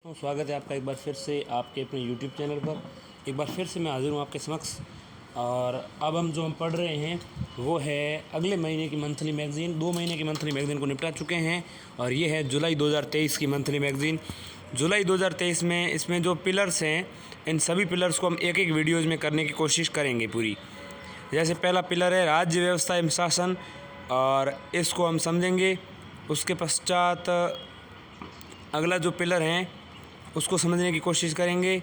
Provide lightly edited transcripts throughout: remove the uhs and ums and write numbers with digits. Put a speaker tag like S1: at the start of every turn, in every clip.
S1: स्वागत है आपका एक बार फिर से आपके अपने YouTube चैनल पर। एक बार फिर से मैं हाज़िर हूँ आपके समक्ष। और अब हम पढ़ रहे हैं वो है अगले महीने की मंथली मैगज़ीन। 2 महीने की मंथली मैगज़ीन को निपटा चुके हैं और ये है जुलाई 2023 की मंथली मैगज़ीन। जुलाई 2023 में इसमें जो पिलर्स हैं, इन सभी पिलर्स को हम एक एक वीडियोज़ में करने की कोशिश करेंगे पूरी। जैसे पहला पिलर है राज्य व्यवस्था एवं शासन, और इसको हम समझेंगे। उसके पश्चात अगला जो पिलर है उसको समझने की कोशिश करेंगे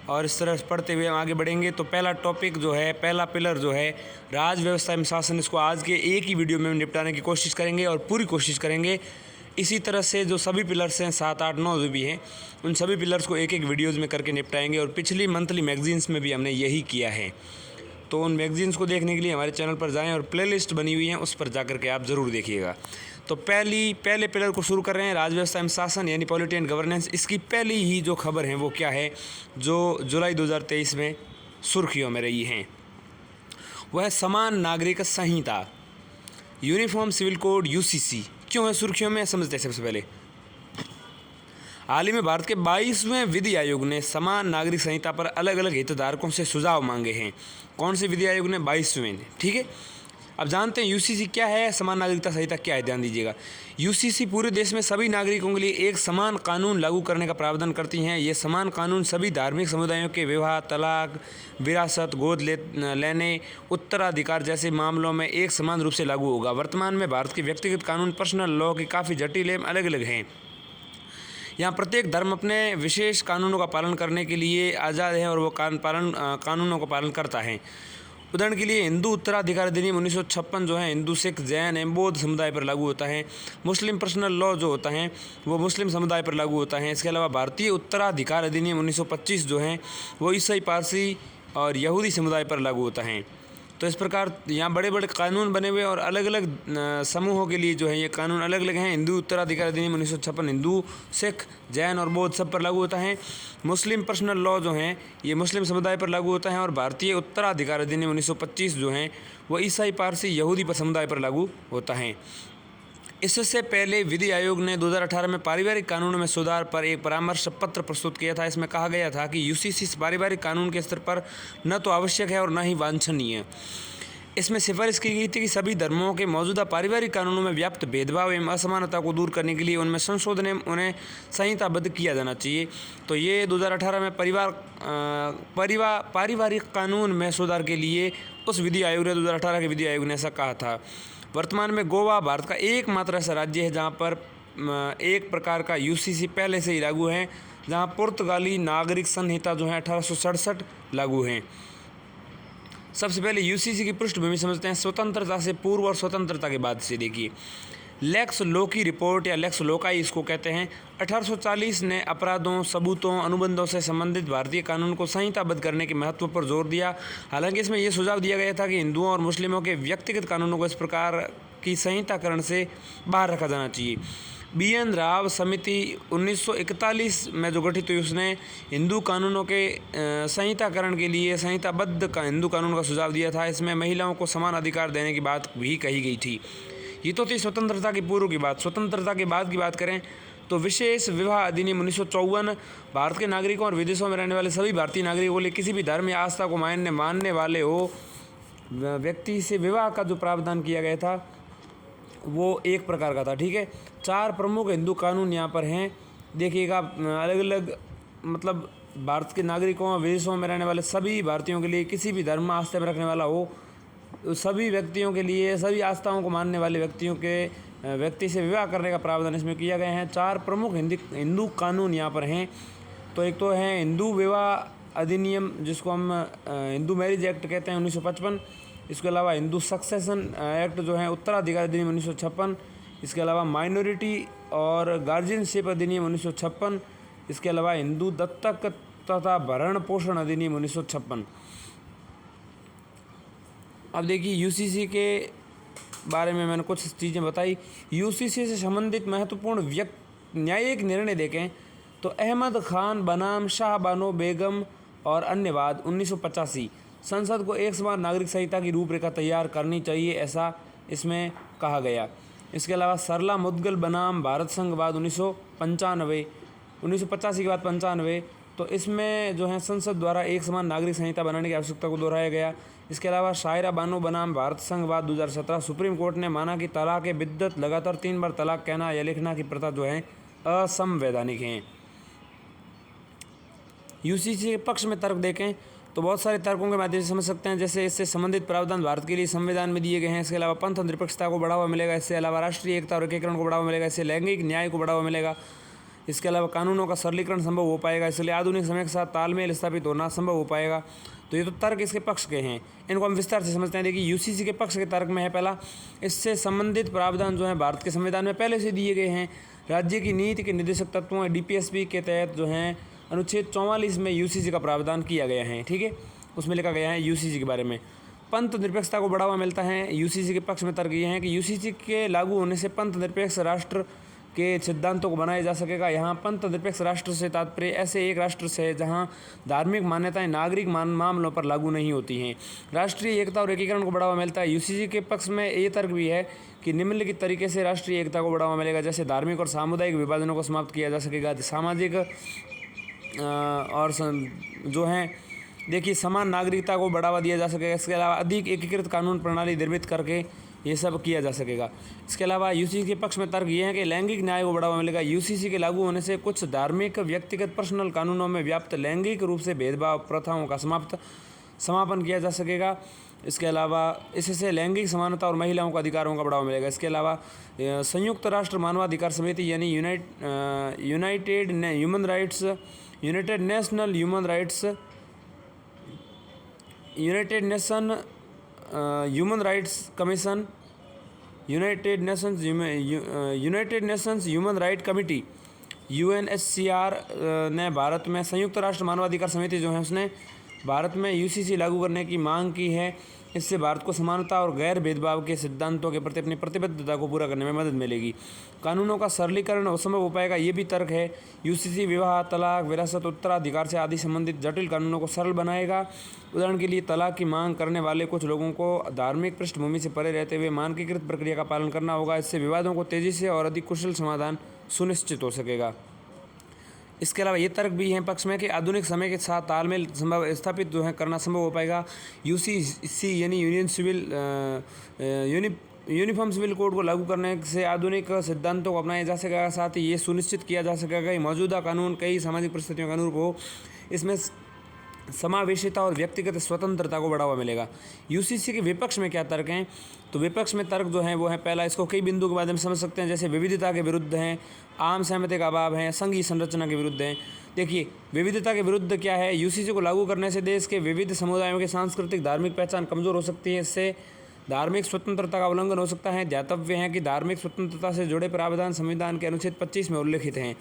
S1: और इस तरह पढ़ते हुए हम आगे बढ़ेंगे। तो पहला टॉपिक जो है, पहला पिलर जो है राज व्यवस्था एवं शासन, इसको आज के एक ही वीडियो में निपटाने की कोशिश करेंगे और पूरी कोशिश करेंगे। इसी तरह से जो सभी पिलर्स हैं 7, 8, 9 जो भी हैं, उन सभी पिलर्स को एक एक वीडियोज़ में करके निपटाएंगे। और पिछली मंथली मैगज़ीन्स में भी हमने यही किया है। तो उन मैगज़ीन्स को देखने के लिए हमारे चैनल पर जाएं और प्लेलिस्ट बनी हुई है, उस पर जाकर के आप ज़रूर देखिएगा। तो पहले पिलर को शुरू कर रहे हैं, राज व्यवस्था एवं शासन यानी पॉलिटी एंड गवर्नेंस। इसकी पहली ही जो खबर है वो क्या है, जो जुलाई 2023 में सुर्खियों में रही हैं, वह समान नागरिक संहिता, यूनिफॉर्म सिविल कोड UCC। क्यों है सुर्खियों में, समझते हैं। सबसे पहले हाल ही में भारत के 22वें विधि आयोग ने समान नागरिक संहिता पर अलग अलग हितधारकों से सुझाव मांगे हैं। कौन से विधि आयोग ने? 22वें ने। ठीक है, अब जानते हैं UCC क्या है, समान नागरिकता संहिता क्या है। ध्यान दीजिएगा, UCC पूरे देश में सभी नागरिकों के लिए एक समान कानून लागू करने का प्रावधान करती हैं। ये समान कानून सभी धार्मिक समुदायों के विवाह, तलाक, विरासत, गोद लेने, उत्तराधिकार जैसे मामलों में एक समान रूप से लागू होगा। वर्तमान में भारत के व्यक्तिगत कानून पर्सनल लॉ के काफ़ी जटिल एवं अलग अलग हैं। यहाँ प्रत्येक धर्म अपने विशेष कानूनों का पालन करने के लिए आज़ाद है और वो कानूनों का पालन करता है। उदाहरण के लिए हिंदू उत्तराधिकार अधिनियम 1956 जो है हिंदू, सिख, जैन एवं बौद्ध समुदाय पर लागू होता है। मुस्लिम पर्सनल लॉ जो होता है वो मुस्लिम समुदाय पर लागू होता है। इसके अलावा भारतीय उत्तराधिकार अधिनियम 1925 जो है वो ईसाई, पारसी और यहूदी समुदाय पर लागू होता है। तो इस प्रकार यहाँ बड़े बड़े कानून बने हुए और अलग अलग समूहों के लिए जो है ये कानून अलग अलग हैं। हिंदू उत्तराधिकार अधिनियम 1956 हिंदू, सिख, जैन और बौद्ध सब पर लागू होता है। मुस्लिम पर्सनल लॉ जो हैं ये मुस्लिम समुदाय पर लागू होता है। और भारतीय उत्तराधिकार अधिनियम 1925 जो हैं वो ईसाई, पारसी, यहूदी पर समुदाय पर लागू होता है। इससे पहले विधि आयोग ने 2018 में पारिवारिक कानूनों में सुधार पर एक परामर्श पत्र प्रस्तुत किया था। इसमें कहा गया था कि UCC पारिवारिक कानून के स्तर पर न तो आवश्यक है और न ही वांछनीय। इसमें सिफारिश की गई थी कि सभी धर्मों के मौजूदा पारिवारिक कानूनों में व्याप्त भेदभाव एवं असमानता को दूर करने के लिए उनमें संशोधन एवं उन्हें संहिताबद्ध किया जाना चाहिए। तो ये 2018 में पारिवारिक कानून में सुधार के लिए उस विधि आयोग ने 2018 के विधि आयोग ने ऐसा कहा था। वर्तमान में गोवा भारत का एकमात्र ऐसा राज्य है जहाँ पर एक प्रकार का UCC पहले से ही लागू है, जहाँ पुर्तगाली नागरिक संहिता जो है 1867 लागू है। सबसे पहले UCC की पृष्ठभूमि समझते हैं, स्वतंत्रता से पूर्व और स्वतंत्रता के बाद से। देखिए, लेक्स लोकी रिपोर्ट या लेक्स लोकाई इसको कहते हैं। 1840 ने अपराधों, सबूतों, अनुबंधों से संबंधित भारतीय कानून को संहिताबद्ध करने के महत्व पर जोर दिया। हालांकि इसमें यह सुझाव दिया गया था कि हिंदुओं और मुस्लिमों के व्यक्तिगत कानूनों को इस प्रकार की संहिताकरण से बाहर रखा जाना चाहिए। BN राव समिति 1941 में जो गठित हुई, उसने हिंदू कानूनों के संहिताकरण के लिए संहिताबद्ध का हिंदू कानून का सुझाव दिया था। इसमें महिलाओं को समान अधिकार देने की बात भी कही गई थी। ये तो थी स्वतंत्रता की पूर्व की बात। स्वतंत्रता के बाद की बात करें तो विशेष विवाह अधिनियम 1954 भारत के नागरिकों और विदेशों में रहने वाले सभी भारतीय नागरिकों के लिए किसी भी धर्म या आस्था को मानने वाले हो व्यक्ति से विवाह का जो प्रावधान किया गया था वो एक प्रकार का था। ठीक है, 4 प्रमुख हिंदू कानून यहाँ पर हैं। देखिएगा, अलग अलग मतलब भारत के नागरिकों और विदेशों में रहने वाले सभी भारतीयों के लिए, किसी भी धर्म आस्था में रखने वाला हो, सभी व्यक्तियों के लिए, सभी आस्थाओं को मानने वाले व्यक्ति से विवाह करने का प्रावधान इसमें किया गया है। 4 प्रमुख हिंदू कानून यहाँ पर हैं। तो एक तो है हिंदू विवाह अधिनियम, जिसको हम हिंदू मैरिज एक्ट कहते हैं 1955। इसके अलावा हिंदू सक्सेशन एक्ट जो है उत्तराधिकार अधिनियम 1956। इसके अलावा माइनॉरिटी और गार्जियनशिप अधिनियम 1956। इसके अलावा हिंदू दत्तक तथा भरण पोषण अधिनियम 1956। अब देखिए, UCC के बारे में मैंने कुछ चीज़ें बताई। UCC से संबंधित महत्वपूर्ण न्यायिक निर्णय देखें तो अहमद खान बनाम शाह बानो बेगम और अन्य वाद 1985। संसद को एक समान नागरिक संहिता की रूपरेखा तैयार करनी चाहिए, ऐसा इसमें कहा गया। इसके अलावा सरला मुदगल बनाम भारत संघ वाद 1995। 1985 के बाद 95, तो इसमें जो है संसद द्वारा एक समान नागरिक संहिता बनाने की आवश्यकता को दोहराया गया। इसके अलावा शायरा बानो बनाम भारत संघवाद 2017, सुप्रीम कोर्ट ने माना कि तलाक ए बिद्दत, लगातार 3 बार तलाक कहना या लिखना की प्रथा जो है असंवैधानिक हैं। यूसीसी के पक्ष में तर्क देखें तो बहुत सारे तर्कों के माध्यम से समझ सकते हैं, जैसे इससे संबंधित प्रावधान भारत के लिए संविधान में दिए गए हैं। इसके अलावा पंथ निरपेक्षता को बढ़ावा मिलेगा, इसके अलावा राष्ट्रीय एकता और एकीकरण को बढ़ावा मिलेगा, इससे लैंगिक न्याय को बढ़ावा मिलेगा, इसके अलावा कानूनों का सरलीकरण संभव हो पाएगा, इसलिए आधुनिक समय के साथ तालमेल स्थापित होना संभव हो पाएगा। तो ये तो तर्क इसके पक्ष के हैं, इनको हम विस्तार से समझते हैं। देखिए यूसीसी के पक्ष के तर्क में है पहला, इससे संबंधित प्रावधान जो है भारत के संविधान में पहले से दिए गए हैं। राज्य की नीति के निर्देशक तत्वों डीपीएसपी के तहत जो है अनुच्छेद 44 में यूसीसी का प्रावधान किया गया है। ठीक है, उसमें लिखा गया है यूसीसी के बारे में। पंथ निरपेक्षता को बढ़ावा मिलता है। यूसीसी के पक्ष में तर्क ये है कि यूसीसी के लागू होने से पंथ निरपेक्ष राष्ट्र के सिद्धांतों को बनाया जा सकेगा। यहाँ पंथ निरपेक्ष राष्ट्र से तात्पर्य ऐसे एक राष्ट्र से है जहाँ धार्मिक मान्यताएं नागरिक मामलों पर लागू नहीं होती हैं। राष्ट्रीय एकता और एकीकरण को बढ़ावा मिलता है। यूसीसी के पक्ष में ये तर्क भी है कि निम्नलिखित तरीके से राष्ट्रीय एकता को बढ़ावा मिलेगा, जैसे धार्मिक और सामुदायिक विभाजनों को समाप्त किया जा सकेगा, सामाजिक और जो है देखिए समान नागरिकता को बढ़ावा दिया जा सकेगा। इसके अलावा अधिक एकीकृत कानून प्रणाली निर्मित करके ये सब किया जा सकेगा। इसके अलावा यूसीसी के पक्ष में तर्क ये है कि लैंगिक न्याय को बढ़ावा मिलेगा। यूसीसी के लागू होने से कुछ धार्मिक व्यक्तिगत पर्सनल कानूनों में व्याप्त लैंगिक रूप से भेदभाव प्रथाओं का समापन किया जा सकेगा। इसके अलावा इससे लैंगिक समानता और महिलाओं के अधिकारों का बढ़ावा मिलेगा। इसके अलावा संयुक्त राष्ट्र मानवाधिकार समिति यानी United nation human rights commission, United Nations human right committee UNHCR ने भारत में संयुक्त राष्ट्र मानवाधिकार समिति जो है उसने भारत में यूसीसी लागू करने की मांग की है। इससे भारत को समानता और गैर भेदभाव के सिद्धांतों के प्रति अपनी प्रतिबद्धता को पूरा करने में मदद मिलेगी। कानूनों का सरलीकरण संभव हो पाएगा, ये भी तर्क है। यूसीसी विवाह, तलाक, विरासत, उत्तराधिकार से आदि संबंधित जटिल कानूनों को सरल बनाएगा। उदाहरण के लिए तलाक की मांग करने वाले कुछ लोगों को धार्मिक पृष्ठभूमि से परे रहते हुए मानकीकृत प्रक्रिया का पालन करना होगा। इससे विवादों को तेजी से और अधिक कुशल समाधान सुनिश्चित हो सकेगा। इसके अलावा ये तर्क भी हैं पक्ष में कि आधुनिक समय के साथ तालमेल स्थापित जो है करना संभव हो पाएगा। यूसीसी यानी यूनिफॉर्म सिविल कोड को लागू करने से आधुनिक सिद्धांतों को अपनाया जा सकेगा। साथ ही ये सुनिश्चित किया जा सकेगा कि मौजूदा कानून कई सामाजिक परिस्थितियों के अनुरूप हो। इसमें समावेशिता और व्यक्तिगत स्वतंत्रता को बढ़ावा मिलेगा। यूसीसी के विपक्ष में क्या तर्क हैं, तो विपक्ष में तर्क जो है वो है पहला, इसको कई बिंदु के माध्यम से समझ सकते हैं, जैसे विविधता के विरुद्ध हैं, आम सहमति का अभाव है, संघीय संरचना के विरुद्ध हैं। देखिए विविधता के विरुद्ध क्या है, यूसीसी को लागू करने से देश के विविध समुदायों की सांस्कृतिक धार्मिक पहचान कमज़ोर हो सकती है। इससे धार्मिक स्वतंत्रता का उल्लंघन हो सकता है। ध्यातव्य है कि धार्मिक स्वतंत्रता से जुड़े प्रावधान संविधान के अनुच्छेद 25 में उल्लिखित हैं।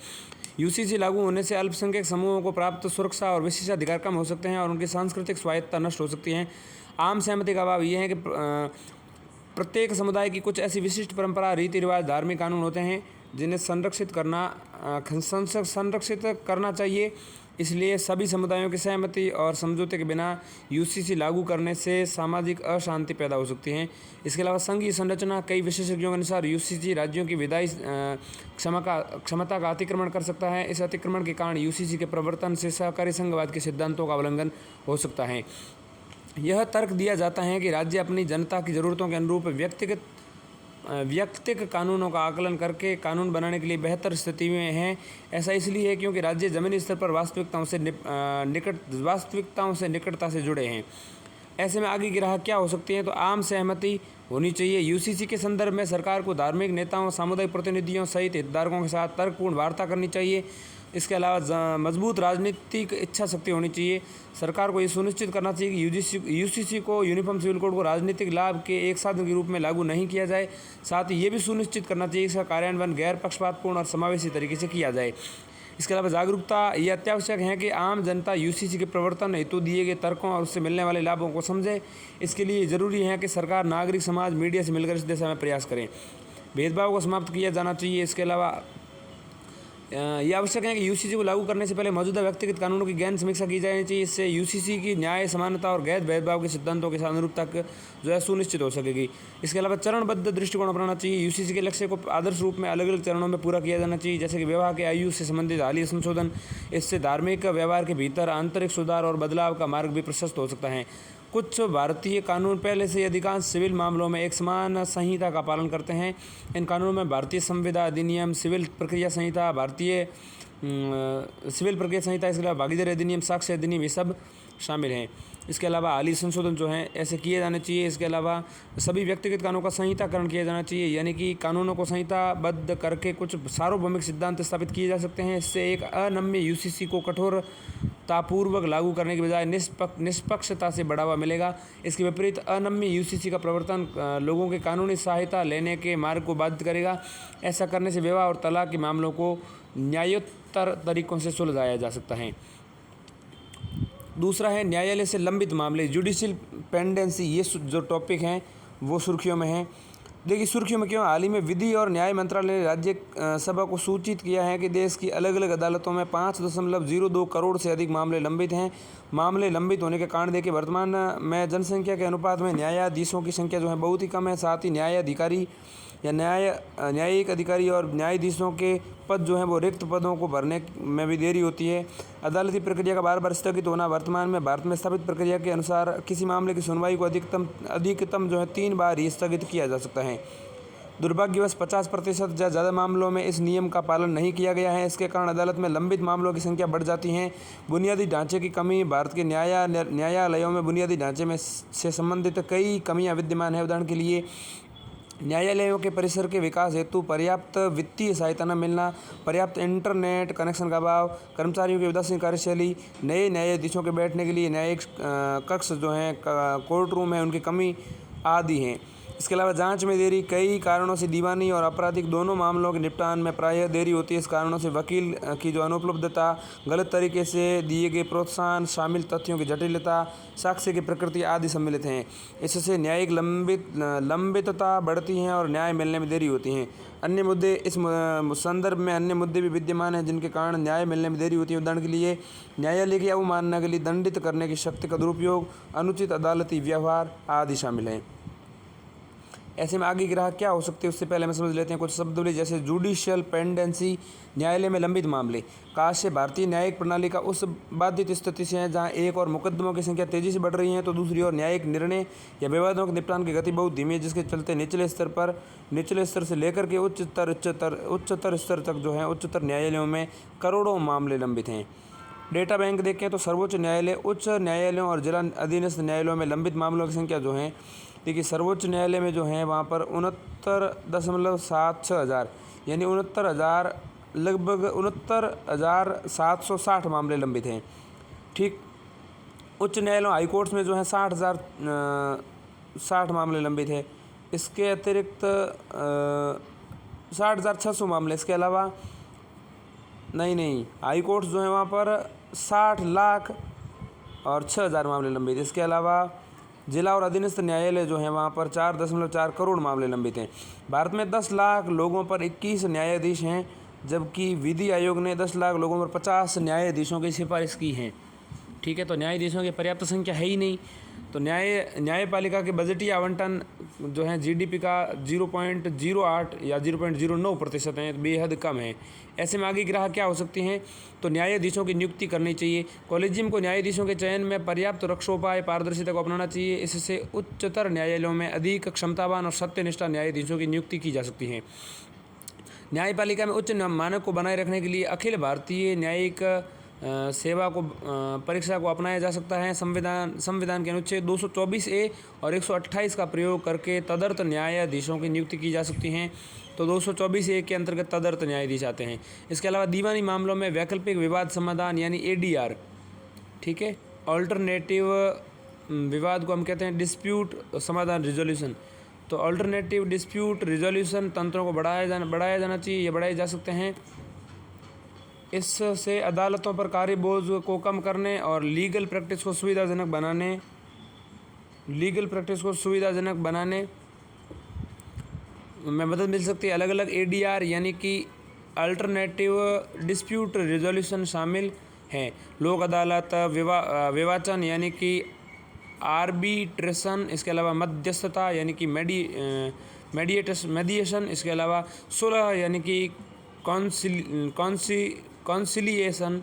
S1: यूसीसी लागू होने से अल्पसंख्यक समूहों को प्राप्त सुरक्षा और विशेषाधिकार कम हो सकते हैं और उनकी सांस्कृतिक स्वायत्तता नष्ट हो सकती है। आम सहमति का अभाव यह है कि प्रत्येक समुदाय की कुछ ऐसी विशिष्ट परंपरा, रीति रिवाज, धार्मिक कानून होते हैं जिन्हें संरक्षित करना चाहिए। इसलिए सभी समुदायों की सहमति और समझौते के बिना यूसीसी लागू करने से सामाजिक अशांति पैदा हो सकती है। इसके अलावा संघीय संरचना, कई विशेषज्ञों के अनुसार यूसीसी राज्यों की विधायी क्षमता का अतिक्रमण कर सकता है। इस अतिक्रमण के कारण यूसीसी के प्रवर्तन से सहकारी संघवाद के सिद्धांतों का उल्लंघन हो सकता है। यह तर्क दिया जाता है कि राज्य अपनी जनता की ज़रूरतों के अनुरूप व्यक्तिगत कानूनों का आकलन करके कानून बनाने के लिए बेहतर स्थिति में हैं। ऐसा इसलिए है क्योंकि राज्य ज़मीनी स्तर पर वास्तविकताओं से निकटता से जुड़े हैं। ऐसे में आगे की राह क्या हो सकती है, तो आम सहमति होनी चाहिए। यूसीसी के संदर्भ में सरकार को धार्मिक नेताओं, सामुदायिक प्रतिनिधियों सहित हितधारकों के साथ तर्कपूर्ण वार्ता करनी चाहिए। इसके अलावा मजबूत राजनीतिक इच्छा शक्ति होनी चाहिए। सरकार को ये सुनिश्चित करना चाहिए कि यूसीसी को, यूनिफॉर्म सिविल कोड को राजनीतिक लाभ के एक साधन के रूप में लागू नहीं किया जाए। साथ ही ये भी सुनिश्चित करना चाहिए कि इसका कार्यान्वयन गैर पक्षपातपूर्ण और समावेशी तरीके से किया जाए। इसके अलावा जागरूकता ये अत्यावश्यक है कि आम जनता यूसीसी के प्रवर्तन हेतु दिए गए तर्कों और उससे मिलने वाले लाभों को समझे। इसके लिए ज़रूरी है कि सरकार, नागरिक समाज, मीडिया से मिलकर इस दिशा में प्रयास करें। भेदभाव को समाप्त किया जाना चाहिए। इसके अलावा ये आवश्यक है कि यूसीसी को लागू करने से पहले मौजूदा व्यक्तिगत कानूनों की गहन समीक्षा की जानी चाहिए। इससे यूसीसी की न्याय, समानता और गैर भेदभाव के सिद्धांतों के साथ अनुरूपता जो है सुनिश्चित हो सकेगी। इसके अलावा चरणबद्ध दृष्टिकोण अपनाना चाहिए। यूसीसी के लक्ष्य को आदर्श रूप में अलग अलग चरणों में पूरा किया जाना चाहिए, जैसे कि विवाह के आयु से संबंधित हालिया संशोधन। इससे धार्मिक व्यवहार के भीतर आंतरिक सुधार और बदलाव का मार्ग भी प्रशस्त हो सकता है। कुछ भारतीय कानून पहले से अधिकांश सिविल मामलों में एक समान संहिता का पालन करते हैं। इन कानूनों में भारतीय संविदा अधिनियम, सिविल प्रक्रिया संहिता, भारतीय सिविल प्रक्रिया संहिता, इसके अलावा भागीदारी अधिनियम, साक्ष्य अधिनियम, ये सब शामिल हैं। इसके अलावा हालिया संशोधन जो हैं ऐसे किए जाने चाहिए। इसके अलावा सभी व्यक्तिगत कानूनों का संहिताकरण किया जाना चाहिए, यानी कि कानूनों को संहिताबद्ध करके कुछ सार्वभौमिक सिद्धांत स्थापित किए जा सकते हैं। इससे एक अनम्य यूसीसी को कठोरतापूर्वक लागू करने के बजाय निष्पक्षता से बढ़ावा मिलेगा। इसके विपरीत अनम्य यूसीसी का प्रवर्तन लोगों के कानूनी सहायता लेने के मार्ग को बाधित करेगा। ऐसा करने से विवाह और तलाक के मामलों को न्यायोत्तर तरीकों से सुलझाया जा सकता है। दूसरा है न्यायालय से लंबित मामले, जुडिशियल पेंडेंसी। ये जो टॉपिक हैं वो सुर्खियों में हैं। देखिए सुर्खियों में क्यों, हाल ही में विधि और न्याय मंत्रालय ने राज्य सभा को सूचित किया है कि देश की अलग अलग अदालतों में 5.02 करोड़ से अधिक मामले लंबित हैं। मामले लंबित होने के कारण देखिए वर्तमान में जनसंख्या के अनुपात में न्यायाधीशों की संख्या जो है बहुत ही कम है। साथ ही न्यायाधिकारी या न्यायिक अधिकारी और न्यायाधीशों के पद जो हैं वो रिक्त पदों को भरने में भी देरी होती है। अदालती प्रक्रिया का बार बार स्थगित होना। वर्तमान में भारत में स्थापित प्रक्रिया के अनुसार किसी मामले की सुनवाई को अधिकतम जो है 3 बार ही स्थगित किया जा सकता है। दुर्भाग्यवश 50% या ज़्यादा मामलों में इस नियम का पालन नहीं किया गया है। इसके कारण अदालत में लंबित मामलों की संख्या बढ़ जाती है। बुनियादी ढांचे की कमी, भारत के न्यायालयों में बुनियादी ढांचे में से संबंधित कई कमियां विद्यमान है। उदाहरण के लिए न्यायालयों के परिसर के विकास हेतु पर्याप्त वित्तीय सहायता न मिलना, पर्याप्त इंटरनेट कनेक्शन का अभाव, कर्मचारियों की उदासीन कार्यशैली, नए न्यायाधीशों के बैठने के लिए न्यायिक कक्ष जो हैं, कोर्ट रूम है, उनकी कमी आदि हैं। इसके अलावा जांच में देरी, कई कारणों से दीवानी और आपराधिक दोनों मामलों के निपटान में प्रायः देरी होती है। इस कारणों से वकील की जो अनुपलब्धता, गलत तरीके से दिए गए प्रोत्साहन, शामिल तथ्यों की जटिलता, साक्ष्य की प्रकृति आदि सम्मिलित हैं। इससे न्यायिक लंबितता बढ़ती है और न्याय मिलने में देरी होती है। अन्य मुद्दे, इस संदर्भ में अन्य मुद्दे भी विद्यमान हैं जिनके कारण न्याय मिलने में देरी होती है। उदाहरण के लिए न्यायालय की अवमानना के लिए दंडित करने की शक्ति का दुरुपयोग, अनुचित अदालती व्यवहार आदि शामिल हैं। ऐसे में आगे ग्राहक क्या हो सकते हैं उससे पहले हम समझ लेते हैं कुछ शब्दावली, जैसे जुडिशियल पेंडेंसी, न्यायालय में लंबित मामले। काश्य भारतीय न्यायिक प्रणाली का उस बाधित स्थिति से है जहां एक और मुकदमों की संख्या तेजी से बढ़ रही है तो दूसरी ओर न्यायिक निर्णय या विवादों के निपटान की गति बहुत धीमी है, जिसके चलते निचले स्तर से लेकर के उच्चतर स्तर तक जो है उच्चतर न्यायालयों में करोड़ों मामले लंबित हैं। डेटा बैंक देखें तो सर्वोच्च न्यायालय, उच्च न्यायालयों और जिला अधीनस्थ न्यायालयों में लंबित मामलों की संख्या जो है, देखिए सर्वोच्च न्यायालय में जो है वहाँ पर 69.76 हज़ार यानी 69,760 मामले लंबित हैं। ठीक, उच्च न्यायालयों हाईकोर्ट्स में जो है 60 मामले लंबित है। इसके अतिरिक्त 60,600 मामले, इसके अलावा नहीं हाई कोर्ट्स जो है वहाँ पर 60 लाख और 6,000 मामले लंबित है। इसके अलावा जिला और अधीनस्थ न्यायालय जो है वहाँ पर 4.4 करोड़ मामले लंबित हैं। भारत में 10 लाख लोगों पर 21 न्यायाधीश हैं, जबकि विधि आयोग ने 10 लाख लोगों पर 50 न्यायाधीशों की सिफारिश की है। ठीक है, तो न्यायाधीशों की पर्याप्त संख्या है ही नहीं। तो न्यायपालिका के बजटीय आवंटन जो है जीडीपी का 0.08 या 0.09% है, बेहद कम है। ऐसे में आगे ग्राहक क्या हो सकती हैं, तो न्यायाधीशों की नियुक्ति करनी चाहिए। कॉलेजियम को न्यायाधीशों के चयन में पर्याप्त रक्षोपाय, पारदर्शिता को अपनाना चाहिए। इससे उच्चतर न्यायालयों में अधिक क्षमतावान और सत्यनिष्ठा न्यायाधीशों की नियुक्ति की जा सकती है। न्यायपालिका में उच्च मानक को बनाए रखने के लिए अखिल भारतीय न्यायिक सेवा को परीक्षा को अपनाया जा सकता है। संविधान के अनुच्छेद 224A और 128 का प्रयोग करके तदर्थ न्यायाधीशों की नियुक्ति की जा सकती हैं। तो 224A के अंतर्गत तदर्थ न्यायाधीश आते हैं। इसके अलावा दीवानी मामलों में वैकल्पिक विवाद समाधान यानी ADR, ठीक है, ऑल्टरनेटिव विवाद को हम कहते हैं डिस्प्यूट समाधान रिजोल्यूशन। तो ऑल्टरनेटिव डिस्प्यूट रिजोल्यूशन तंत्रों को बढ़ाया जाना चाहिए, ये बढ़ाए जा सकते हैं। इससे अदालतों पर कार्य बोझ को कम करने और लीगल प्रैक्टिस को सुविधाजनक बनाने में मदद मिल सकती है। अलग अलग ADR यानी कि अल्टरनेटिव डिस्प्यूट रिजोल्यूशन शामिल हैं। लोक अदालत, विवाचन यानी कि आर्बिट्रेशन, इसके अलावा मध्यस्थता यानी कि मेडिएशन, इसके अलावा सुलह यानी कि कॉन्सिलिएशन।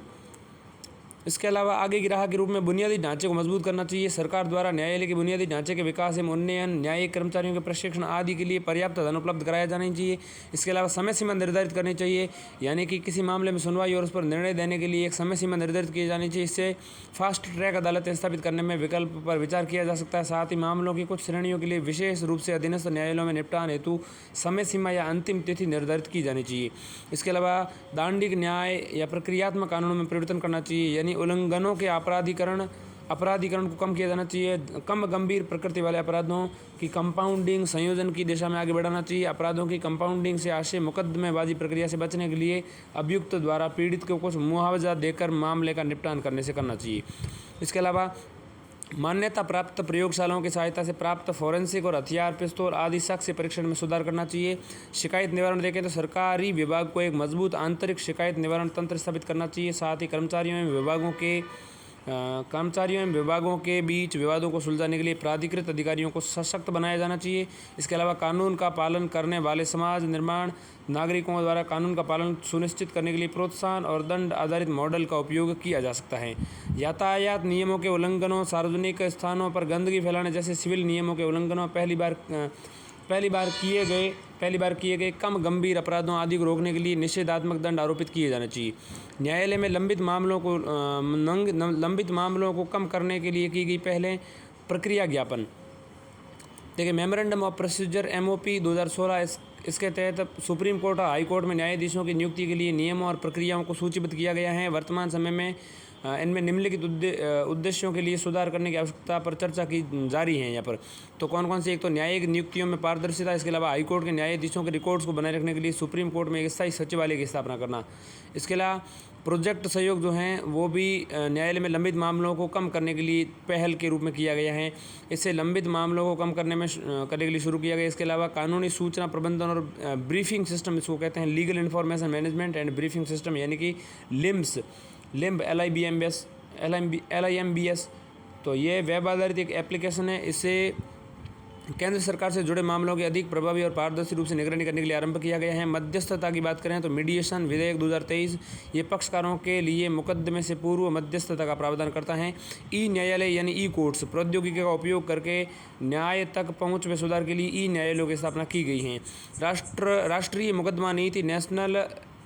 S1: इसके अलावा आगे की राह के रूप में बुनियादी ढांचे को मजबूत करना चाहिए। सरकार द्वारा न्यायालय के बुनियादी ढांचे के विकास एवं उन्नयन, न्यायिक कर्मचारियों के प्रशिक्षण आदि के लिए पर्याप्त धन उपलब्ध कराया जाना चाहिए। इसके अलावा समय सीमा निर्धारित करनी चाहिए, यानी कि किसी मामले में सुनवाई और उस पर निर्णय देने के लिए एक समय सीमा निर्धारित की जानी चाहिए। इससे फास्ट ट्रैक अदालतें स्थापित करने में विकल्प पर विचार किया जा सकता है। साथ ही मामलों की कुछ श्रेणियों के लिए विशेष रूप से अधीनस्थ न्यायालयों में निपटान हेतु समय सीमा या अंतिम तिथि निर्धारित की जानी चाहिए। इसके अलावा दांडिक न्याय या प्रक्रियात्मक कानूनों में परिवर्तन करना चाहिए, यानी उल्लंघनों के अपराधीकरण को कम किया जाना चाहिए। कम गंभीर प्रकृति वाले अपराधों की कंपाउंडिंग संयोजन की दिशा में आगे बढ़ाना चाहिए। अपराधों की कंपाउंडिंग से आशय मुकदमेबाजी प्रक्रिया से बचने के लिए अभियुक्त द्वारा पीड़ित को कुछ मुआवजा देकर मामले का निपटान करने से करना चाहिए। इसके अलावा मान्यता प्राप्त प्रयोगशालाओं की सहायता से प्राप्त फोरेंसिक और हथियार, पिस्तौल आदि साक्ष्य परीक्षण में सुधार करना चाहिए। शिकायत निवारण देखें तो सरकारी विभाग को एक मजबूत आंतरिक शिकायत निवारण तंत्र स्थापित करना चाहिए। साथ ही कर्मचारियों एवं विभागों के बीच विवादों को सुलझाने के लिए प्राधिकृत अधिकारियों को सशक्त बनाया जाना चाहिए। इसके अलावा कानून का पालन करने वाले समाज निर्माण नागरिकों द्वारा कानून का पालन सुनिश्चित करने के लिए प्रोत्साहन और दंड आधारित मॉडल का उपयोग किया जा सकता है। यातायात नियमों के उल्लंघनों, सार्वजनिक स्थानों पर गंदगी फैलाने जैसे सिविल नियमों के उल्लंघनों, पहली बार किए गए कम गंभीर अपराधों आदि को रोकने के लिए निषेधात्मक दंड आरोपित किए जाने चाहिए। न्यायालय में लंबित मामलों को कम करने के लिए की गई पहले प्रक्रिया ज्ञापन देखिए, मेमोरेंडम ऑफ प्रोसीजर MOP 2016। इसके तहत सुप्रीम कोर्ट और हाई कोर्ट में न्यायाधीशों की नियुक्ति के लिए नियमों और प्रक्रियाओं को सूचीबद्ध किया गया है। वर्तमान समय में इनमें निम्नलिखित उद्देश्यों के लिए सुधार करने की आवश्यकता पर चर्चा की जारी है। यहाँ पर तो कौन कौन सी, एक तो न्यायिक नियुक्तियों में पारदर्शिता, इसके अलावा हाई कोर्ट के न्यायाधीशों के रिकॉर्ड्स को बनाए रखने के लिए सुप्रीम कोर्ट में एक स्थायी सचिवालय की स्थापना करना। इसके अलावा प्रोजेक्ट सहयोग जो हैं वो भी न्यायालय में लंबित मामलों को कम करने के लिए पहल के रूप में किया गया है। इससे लंबित मामलों को कम करने के लिए शुरू किया गया। इसके अलावा कानूनी सूचना प्रबंधन और ब्रीफिंग सिस्टम, इसको कहते हैं legal information management and briefing system, यानी कि लिम्ब LIMBS। तो ये वेब आधारित एक एप्लीकेशन है। इसे केंद्र सरकार से जुड़े मामलों की अधिक प्रभावी और पारदर्शी रूप से निगरानी करने के लिए आरंभ किया गया है। मध्यस्थता की बात करें तो मीडिएशन विधेयक 2023 ये पक्षकारों के लिए मुकदमे से पूर्व मध्यस्थता का प्रावधान करता है। ई न्यायालय यानी ई कोर्ट्स प्रौद्योगिकी का उपयोग करके न्याय तक पहुंच में सुधार के लिए ई न्यायालयों की स्थापना की गई है। राष्ट्रीय मुकदमा नीति, नेशनल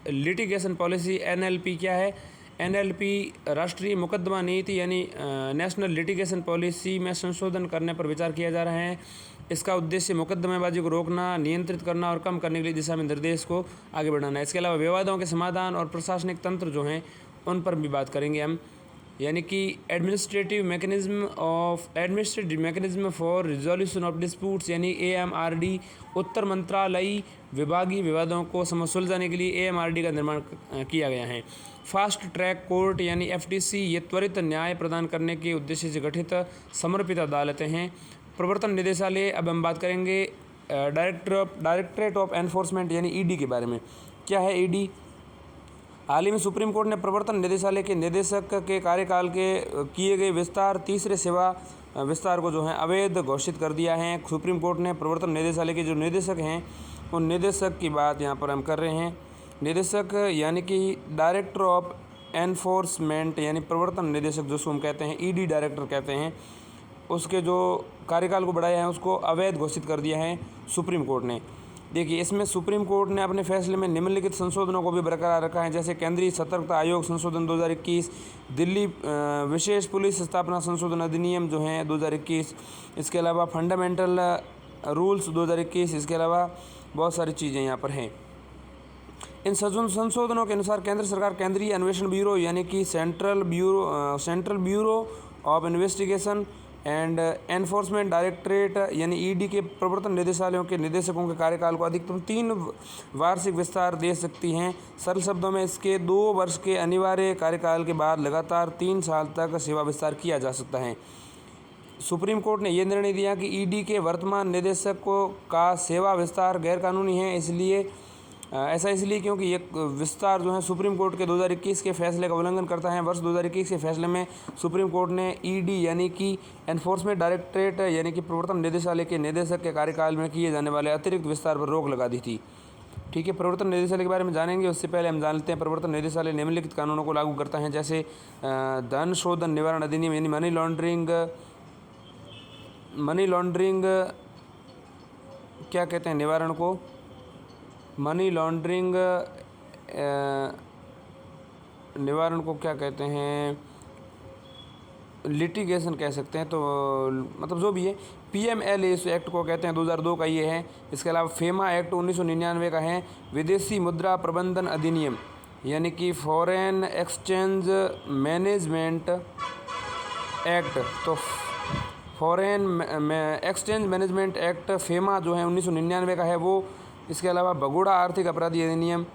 S1: लिटिगेशन पॉलिसी, NLP क्या है? NLP राष्ट्रीय मुकदमा नीति यानी नेशनल लिटिगेशन पॉलिसी में संशोधन करने पर विचार किया जा रहा है। इसका उद्देश्य मुकदमेबाजी को रोकना, नियंत्रित करना और कम करने के लिए दिशा में निर्देश को आगे बढ़ाना है। इसके अलावा विवादों के समाधान और प्रशासनिक तंत्र जो हैं उन पर भी बात करेंगे हम, यानी कि administrative mechanism for resolution of disputes यानी AMRD। उत्तर मंत्रालयी विभागीय विवादों को सुलझाने के लिए AMRD का निर्माण किया गया है। फास्ट ट्रैक कोर्ट यानी FTC ये त्वरित न्याय प्रदान करने के उद्देश्य से गठित समर्पित अदालतें हैं। प्रवर्तन निदेशालय, अब हम बात करेंगे डायरेक्टरेट ऑफ एनफोर्समेंट यानी ED के बारे में। क्या है ED? हाल ही में सुप्रीम कोर्ट ने प्रवर्तन निदेशालय के निदेशक के कार्यकाल के किए गए विस्तार, तीसरे सेवा विस्तार को जो है अवैध घोषित कर दिया है। सुप्रीम कोर्ट ने प्रवर्तन निदेशालय के जो निदेशक हैं उन निदेशक की बात यहाँ पर हम कर रहे हैं। निदेशक यानी कि डायरेक्टर ऑफ एनफोर्समेंट यानी प्रवर्तन निदेशक जिसको हम कहते हैं ED डायरेक्टर कहते हैं, उसके जो कार्यकाल को बढ़ाया है उसको अवैध घोषित कर दिया है सुप्रीम कोर्ट ने। देखिए, इसमें सुप्रीम कोर्ट ने अपने फैसले में निम्नलिखित संशोधनों को भी बरकरार रखा है, जैसे केंद्रीय सतर्कता आयोग संशोधन 2021, दिल्ली विशेष पुलिस स्थापना संशोधन अधिनियम जो है 2021, इसके अलावा फंडामेंटल रूल्स 2021, इसके अलावा बहुत सारी चीज़ें यहाँ पर हैं। इन संशोधनों के अनुसार केंद्र सरकार केंद्रीय अन्वेषण ब्यूरो यानी कि central bureau of investigation and enforcement directorate यानी ED के प्रवर्तन निदेशालयों के निदेशकों के कार्यकाल को अधिकतम 3 वार्षिक विस्तार दे सकती हैं। सरल शब्दों में इसके 2 वर्ष के अनिवार्य कार्यकाल के बाद लगातार 3 साल तक सेवा विस्तार किया जा सकता है। सुप्रीम कोर्ट ने यह निर्णय दिया कि ED के वर्तमान निदेशक का सेवा विस्तार गैरकानूनी है, इसलिए ऐसा इसलिए क्योंकि ये विस्तार जो है सुप्रीम कोर्ट के 2021 के फैसले का उल्लंघन करता है। वर्ष 2021 के फैसले में सुप्रीम कोर्ट ने ईडी यानी कि एनफोर्समेंट डायरेक्टरेट यानी कि प्रवर्तन निदेशालय के निदेशक के कार्यकाल में किए जाने वाले अतिरिक्त विस्तार पर रोक लगा दी थी। ठीक है, प्रवर्तन निदेशालय के बारे में जानेंगे। उससे पहले हम जान लेते हैं प्रवर्तन निदेशालय निम्नलिखित कानूनों को लागू करता है, जैसे धन शोधन निवारण अधिनियम यानी मनी लॉन्ड्रिंग क्या कहते हैं निवारण को, मनी लॉन्ड्रिंग निवारण को क्या कहते हैं, लिटिगेशन कह सकते हैं, तो मतलब जो भी है। PMLA इस एक्ट को कहते हैं, 2002 का ये है। इसके अलावा फेमा एक्ट 1999 का है। विदेशी मुद्रा प्रबंधन अधिनियम यानी कि फॉरेन एक्सचेंज मैनेजमेंट एक्ट, तो foreign exchange management act FEMA जो है 1999 का है वो। इसके अलावा भगोड़ा आर्थिक अपराधी अधिनियम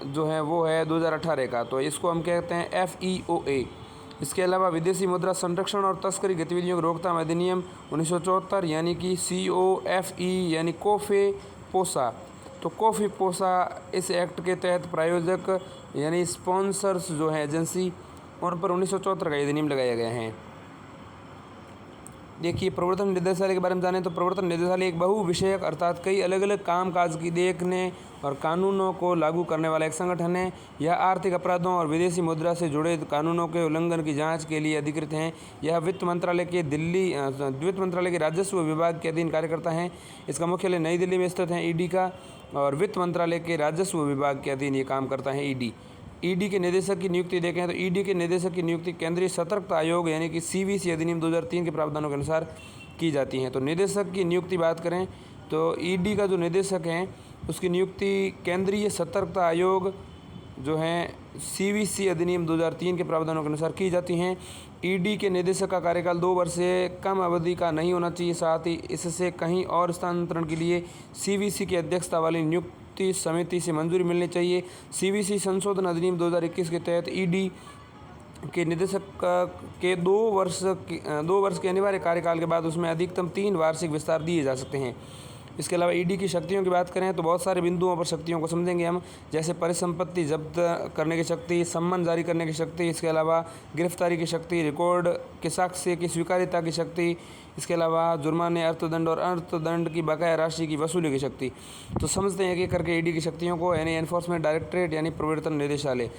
S1: जो है वो है 2018 का, तो इसको हम कहते हैं FEOA। इसके अलावा विदेशी मुद्रा संरक्षण और तस्करी गतिविधियों की रोकथाम अधिनियम 1974 यानी कि COFE यानी कोफे पोसा, तो कोफी पोसा इस एक्ट के तहत प्रायोजक यानी स्पॉन्सर्स जो है एजेंसी, उन पर 1974 का अधिनियम लगाया गया है। देखिए, प्रवर्तन निदेशालय के बारे में जानें तो प्रवर्तन निदेशालय एक बहु विषयक अर्थात कई अलग अलग कामकाज की देखने और कानूनों को लागू करने वाला एक संगठन है। यह आर्थिक अपराधों और विदेशी मुद्रा से जुड़े कानूनों के उल्लंघन की जांच के लिए अधिकृत हैं। यह वित्त मंत्रालय के राजस्व विभाग के अधीन कार्य करता है। इसका मुख्यालय नई दिल्ली में स्थित है ईडी का, और वित्त मंत्रालय के राजस्व विभाग के अधीन ये काम करता है ईडी के निदेशक की नियुक्ति देखें तो ईडी के निदेशक की नियुक्ति केंद्रीय सतर्कता आयोग यानी कि CVC अधिनियम 2003 के प्रावधानों के अनुसार की जाती है। तो निदेशक की नियुक्ति बात करें तो ईडी का जो निदेशक हैं उसकी नियुक्ति केंद्रीय सतर्कता आयोग जो है CVC अधिनियम 2003 के प्रावधानों के अनुसार की जाती हैं। ईडी के निदेशक का कार्यकाल 2 वर्ष से कम अवधि का नहीं होना चाहिए। साथ ही इससे कहीं और स्थानांतरण के लिए CVC की अध्यक्षता वाली नियुक्ति समिति से मंजूरी मिलनी चाहिए। CVC संशोधन अधिनियम 2021 के तहत ईडी के निदेशक के 2 वर्ष के अनिवार्य कार्यकाल के बाद उसमें अधिकतम 3 वार्षिक विस्तार दिए जा सकते हैं। इसके अलावा ईडी की शक्तियों की बात करें तो बहुत सारे बिंदुओं पर शक्तियों को समझेंगे हम, जैसे परिसंपत्ति जब्त करने की शक्ति, सम्मन जारी करने की शक्ति, इसके अलावा गिरफ्तारी की शक्ति, रिकॉर्ड के साक्ष्य की स्वीकार्यता की शक्ति, इसके अलावा जुर्माने, अर्थदंड और अर्थदंड की बकाया राशि की वसूली की शक्ति। तो समझते हैं कि करके ईडी की शक्तियों को, यानी एनफोर्समेंट डायरेक्टरेट यानी प्रवर्तन निदेशालय।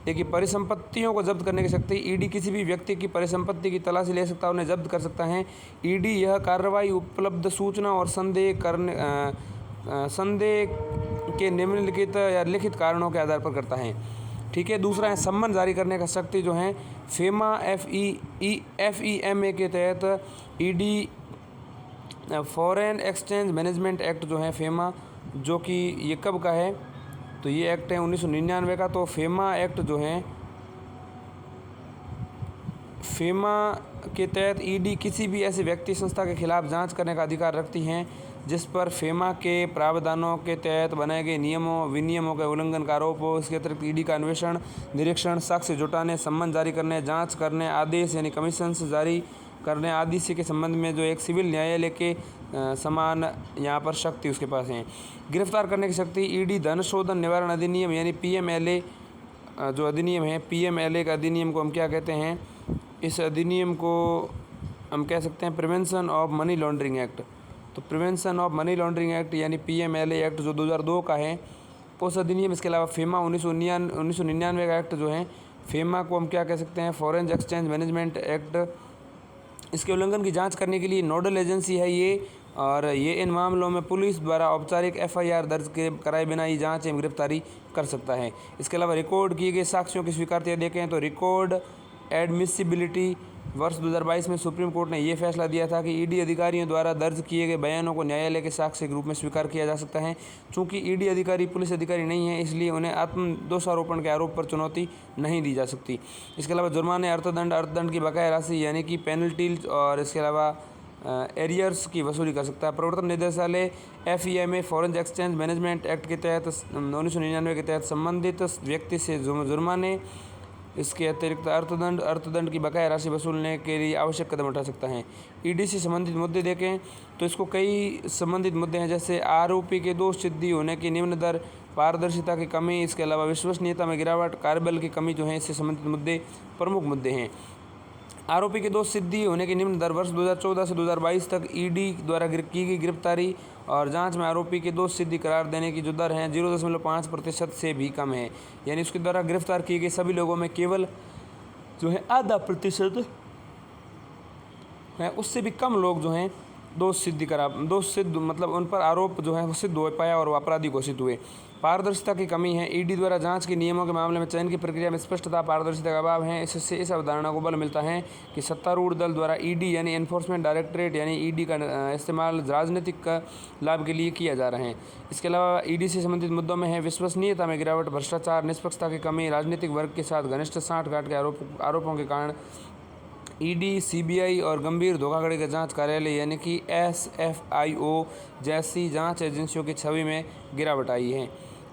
S1: देखिए, परिसंपत्तियों को जब्त करने की शक्ति, ईडी किसी भी व्यक्ति की परिसंपत्ति की तलाशी ले सकता है, उन्हें जब्त कर सकता है। ईडी यह कार्रवाई उपलब्ध सूचना और संदेह के निम्नलिखित या लिखित कारणों के आधार पर करता है। ठीक है, दूसरा है सम्मन जारी करने का शक्ति जो है फेमा FEMA के तहत ED foreign exchange management act जो है फेमा, जो कि ये कब का है तो ये एक्ट है 1999 का। तो फेमा एक्ट जो है फेमा के तहत ईडी किसी भी ऐसे व्यक्ति संस्था के खिलाफ जांच करने का अधिकार रखती हैं जिस पर फेमा के प्रावधानों के तहत बनाए गए नियमों विनियमों के उल्लंघन का आरोप हो। इसके अतिरिक्त ईडी का अन्वेषण, निरीक्षण, साक्ष्य जुटाने, सम्मन जारी करने, जांच करने, आदेश यानी कमीशंस जारी करने आदि से के संबंध में जो एक सिविल न्यायालय के समान यहाँ पर शक्ति उसके पास है। गिरफ्तार करने की शक्ति, ईडी धन शोधन निवारण अधिनियम यानी PMLA जो अधिनियम है, PMLA का अधिनियम को हम क्या कहते हैं, इस अधिनियम को हम कह सकते हैं prevention of money laundering act. तो prevention of money laundering act यानी PMLA एक्ट जो 2002 का है उस अधिनियम। इसके अलावा फेमा 1999 का एक्ट जो है, फेमा को हम क्या कह सकते हैं, फॉरेन एक्सचेंज मैनेजमेंट एक्ट। इसके उल्लंघन की जांच करने के लिए नोडल एजेंसी है ये, और ये इन मामलों में पुलिस द्वारा औपचारिक FIR दर्ज कराए बिना ही जांच एवं गिरफ्तारी कर सकता है। इसके अलावा रिकॉर्ड किए गए साक्ष्यों की स्वीकार्यता देखें तो रिकॉर्ड एडमिसिबिलिटी, वर्ष 2022 में सुप्रीम कोर्ट ने यह फैसला दिया था कि ईडी अधिकारियों द्वारा दर्ज किए गए बयानों को न्यायालय के साक्ष्य के रूप में स्वीकार किया जा सकता है। चूँकि ईडी अधिकारी पुलिस अधिकारी नहीं है, इसलिए उन्हें आत्म दोषारोपण के आरोप पर चुनौती नहीं दी जा सकती। इसके अलावा जुर्माने, अर्थदंड की बकाया राशि यानी कि पेनल्टीज और इसके अलावा एरियर्स की वसूली कर सकता है। प्रवर्तन निदेशालय FEMA foreign exchange management act के तहत 1999 के तहत संबंधित व्यक्ति से जुर्माने
S2: इसके अतिरिक्त अर्थदंड की बकाया राशि वसूलने के लिए आवश्यक कदम उठा सकता है। ईडी से संबंधित मुद्दे देखें तो इसको कई संबंधित मुद्दे हैं, जैसे आरोपी के दोष सिद्धि होने की निम्न दर, पारदर्शिता की कमी, इसके अलावा विश्वसनीयता में गिरावट, कार्यबल की कमी जो है, इससे संबंधित मुद्दे प्रमुख मुद्दे हैं। आरोपी के दोष सिद्धि होने की निम्न दर वर्ष 2014 से 2022 तक ईडी द्वारा की गई गिरफ्तारी और जांच में आरोपी के दोष सिद्धि करार देने की जो दर है 0.5% से भी कम है। यानी उसके द्वारा गिरफ्तार किए गए सभी लोगों में केवल जो है 0.5% है, उससे भी कम लोग जो हैं दोष सिद्ध मतलब उन पर आरोप जो है वो सिद्ध हो पाया और वो अपराधी घोषित हुए। पारदर्शिता की कमी है। ईडी द्वारा जांच के नियमों के मामले में चयन की प्रक्रिया में स्पष्टता, पारदर्शिता का अभाव है। इससे इस अवधारणा को बल मिलता है कि सत्तारूढ़ दल द्वारा ईडी यानी एनफोर्समेंट डायरेक्टरेट यानी ईडी का इस्तेमाल राजनीतिक लाभ के लिए किया जा रहा है। इसके अलावा ईडी से संबंधित मुद्दों में है विश्वसनीयता में गिरावट, भ्रष्टाचार, निष्पक्षता की कमी, राजनीतिक वर्ग के साथ घनिष्ठ साठगांठ के आरोपों के कारण ईडी, सीबीआई और गंभीर धोखाधड़ी के जांच कार्यालय यानी कि एसएफआईओ जैसी जांच एजेंसियों की छवि में गिरावट आई है।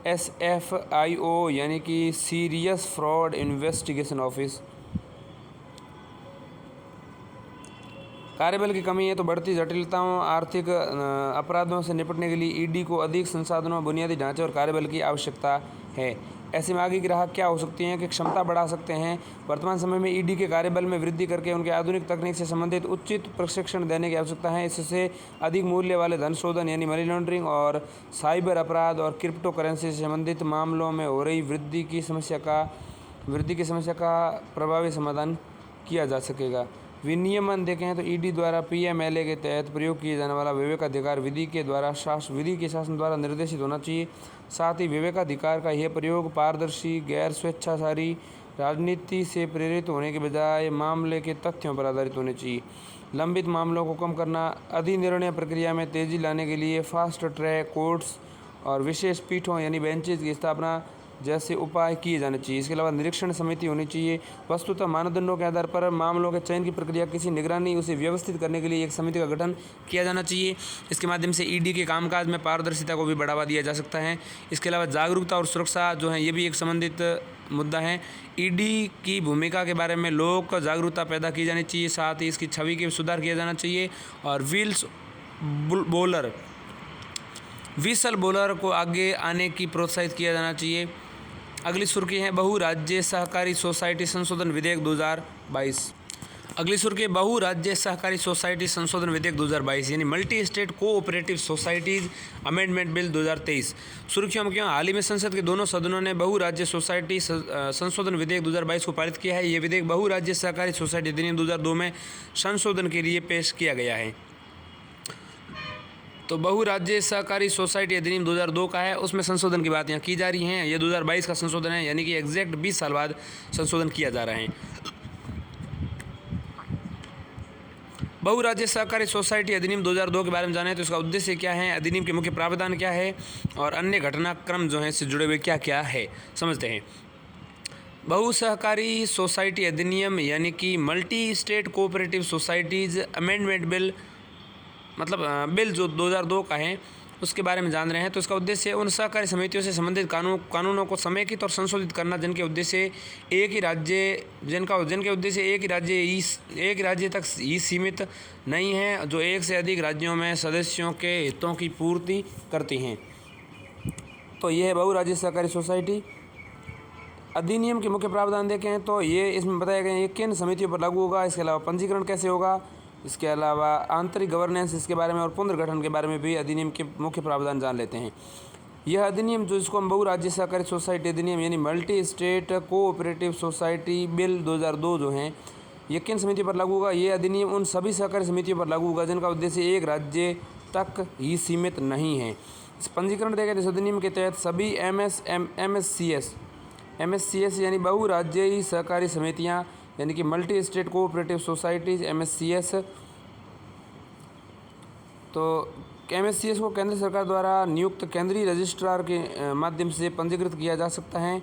S2: एसएफआईओ यानी कि सीरियस फ्रॉड इन्वेस्टिगेशन ऑफिस। कार्यबल की कमी है तो बढ़ती जटिलताओं, आर्थिक अपराधों से निपटने के लिए ईडी को अधिक संसाधनों, बुनियादी ढांचे और कार्यबल की आवश्यकता है। ऐसे में आगे की राह क्या हो सकती है कि क्षमता बढ़ा सकते हैं। वर्तमान समय में ईडी के कार्यबल में वृद्धि करके उनके आधुनिक तकनीक से संबंधित उचित प्रशिक्षण देने की आवश्यकता है। इससे अधिक मूल्य वाले धन शोधन यानी मनी लॉन्ड्रिंग और साइबर अपराध और क्रिप्टो करेंसी से संबंधित मामलों में हो रही वृद्धि की समस्या का प्रभावी समाधान किया जा सकेगा। विनियमन देखें तो ईडी द्वारा पीएमएलए के तहत प्रयोग किए जाने वाला विवेकाधिकार विधि के शासन द्वारा निर्देशित होना चाहिए। साथ ही विवेकाधिकार का यह प्रयोग पारदर्शी, गैर स्वेच्छाचारी, राजनीति से प्रेरित होने के बजाय मामले के तथ्यों पर आधारित होने चाहिए। लंबित मामलों को कम करना, अधिनिर्णय प्रक्रिया में तेजी लाने के लिए फास्ट ट्रैक कोर्ट्स और विशेष पीठों यानी बेंचेज की स्थापना जैसे उपाय किए जाने चाहिए। इसके अलावा निरीक्षण समिति होनी चाहिए। वस्तुतः मानदंडों के आधार पर मामलों के चयन की प्रक्रिया किसी निगरानी उसे व्यवस्थित करने के लिए एक समिति का गठन किया जाना चाहिए। इसके माध्यम से ईडी के कामकाज में पारदर्शिता को भी बढ़ावा दिया जा सकता है। इसके अलावा जागरूकता और सुरक्षा जो है ये भी एक संबंधित मुद्दा है। ईडी की भूमिका के बारे में लोगों को जागरूकता पैदा की जानी चाहिए। साथ ही इसकी छवि के सुधार किया जाना चाहिए और विसल बोलर को आगे आने की प्रोत्साहित किया जाना चाहिए। अगली सुर्खी है बहुराज्य सहकारी सोसाइटी संशोधन विधेयक 2022। अगली सुर्खी बहुराज्य सहकारी सोसाइटी संशोधन विधेयक 2022 यानी multi state cooperative societies amendment bill 2023। सुर्खियों में क्यों? हाल ही में संसद के दोनों सदनों ने बहुराज्य सोसाइटी संशोधन विधेयक 2022 को पारित किया है। ये विधेयक बहुराज्य सहकारी सोसाइटी अधिनियम 2002 में संशोधन के लिए पेश किया गया है। तो बहुराज्य सहकारी सोसाइटी अधिनियम 2002 का है, उसमें संशोधन की बात यहाँ की जा रही हैं। ये 2022 का संशोधन है, यानी कि एग्जैक्ट 20 साल बाद संशोधन किया जा रहा है। बहुराज्य सहकारी सोसाइटी अधिनियम 2002 के बारे में जानें तो इसका उद्देश्य क्या है, अधिनियम के मुख्य प्रावधान क्या है और अन्य घटनाक्रम जो हैं इससे जुड़े हुए क्या क्या है समझते हैं। बहु सहकारी सोसाइटी अधिनियम यानी कि multi state cooperative societies amendment bill मतलब बिल जो 2002 का है उसके बारे में जान रहे हैं। तो इसका उद्देश्य उन सहकारी समितियों से संबंधित कानूनों को समेकित और संशोधित करना जिनके उद्देश्य एक ही राज्य तक ही सीमित नहीं है, जो एक से अधिक राज्यों में सदस्यों के हितों की पूर्ति करती हैं। तो ये है बहुराज्य सहकारी सोसाइटी अधिनियम के मुख्य प्रावधान देखें तो ये इसमें बताया गया है किन समितियों पर लागू होगा, इसके अलावा पंजीकरण कैसे होगा, इसके अलावा आंतरिक गवर्नेंस इसके बारे में और पुनर्गठन के बारे में भी अधिनियम के मुख्य प्रावधान जान लेते हैं। यह अधिनियम जो इसको हम बहुराज्य सहकारी सोसाइटी अधिनियम यानी multi state cooperative society bill 2002 जो हैं ये किन समितियों पर लागू होगा? ये अधिनियम उन सभी सहकारी समितियों पर लागू होगा जिनका उद्देश्य एक राज्य तक ही सीमित नहीं है। इस पंजीकरण देखें तो इस अधिनियम के तहत सभी MSCS यानी बहुराज्यीय सहकारी समितियाँ यानी कि multi state cooperative societies MSCS, तो MSCS को केंद्र सरकार द्वारा नियुक्त केंद्रीय रजिस्ट्रार के माध्यम से पंजीकृत किया जा सकता है।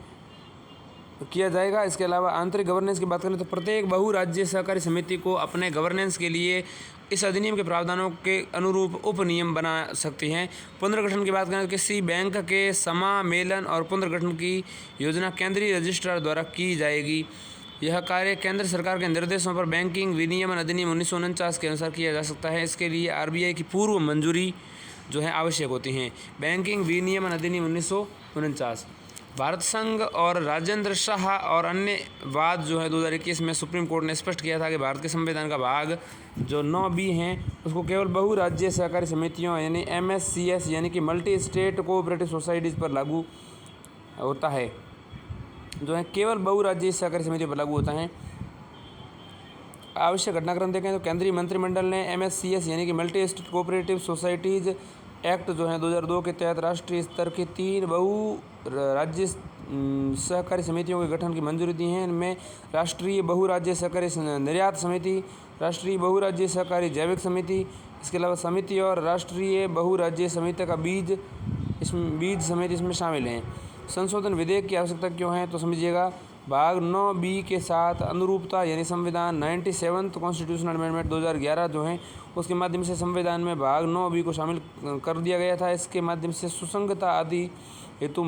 S2: किया जाएगा। इसके अलावा आंतरिक गवर्नेंस की बात करें तो प्रत्येक बहु राज्य सहकारी समिति को अपने गवर्नेंस के लिए इस अधिनियम के प्रावधानों के अनुरूप उप नियम बना सकती हैं। पुनर्गठन की बात करें तो किसी बैंक के समामेलन और पुनर्गठन की योजना केंद्रीय रजिस्ट्रार द्वारा की जाएगी। यह कार्य केंद्र सरकार के निर्देशों पर बैंकिंग विनियमन अधिनियम 1949 के अनुसार किया जा सकता है। इसके लिए आरबीआई की पूर्व मंजूरी जो है आवश्यक होती हैं। बैंकिंग विनियमन अधिनियम 1949 भारत संघ और राजेंद्र शाह और अन्य वाद जो है 2021 में सुप्रीम कोर्ट ने स्पष्ट किया था कि भारत के संविधान का भाग जो 9B हैं उसको केवल बहु राज्य सहकारी समितियों यानी MSCS यानी कि मल्टी स्टेट कोऑपरेटिव सोसाइटीज़ पर लागू होता है, जो है केवल बहु राज्य सहकारी समितियों पर लागू होता है। आवश्यक घटनाक्रम देखें तो केंद्रीय मंत्रिमंडल ने MSCS यानी कि multi state cooperative societies act जो है 2002 के तहत राष्ट्रीय स्तर के 3 बहु राज्य सहकारी समितियों के गठन की मंजूरी दी है। इनमें राष्ट्रीय बहु राज्य सहकारी निर्यात समिति, राष्ट्रीय बहु राज्य सहकारी जैविक समिति, इसके अलावा समिति और राष्ट्रीय बहु राज्य समिति का बीज समिति इसमें शामिल हैं। संशोधन विधेयक की आवश्यकता क्यों है तो समझिएगा, भाग 9B के साथ अनुरूपता यानी संविधान 97th कॉन्स्टिट्यूशनल अमेंडमेंट 2011 जो है उसके माध्यम से संविधान में भाग 9B को शामिल कर दिया गया था। इसके माध्यम से सुसंगतता आदि हेतु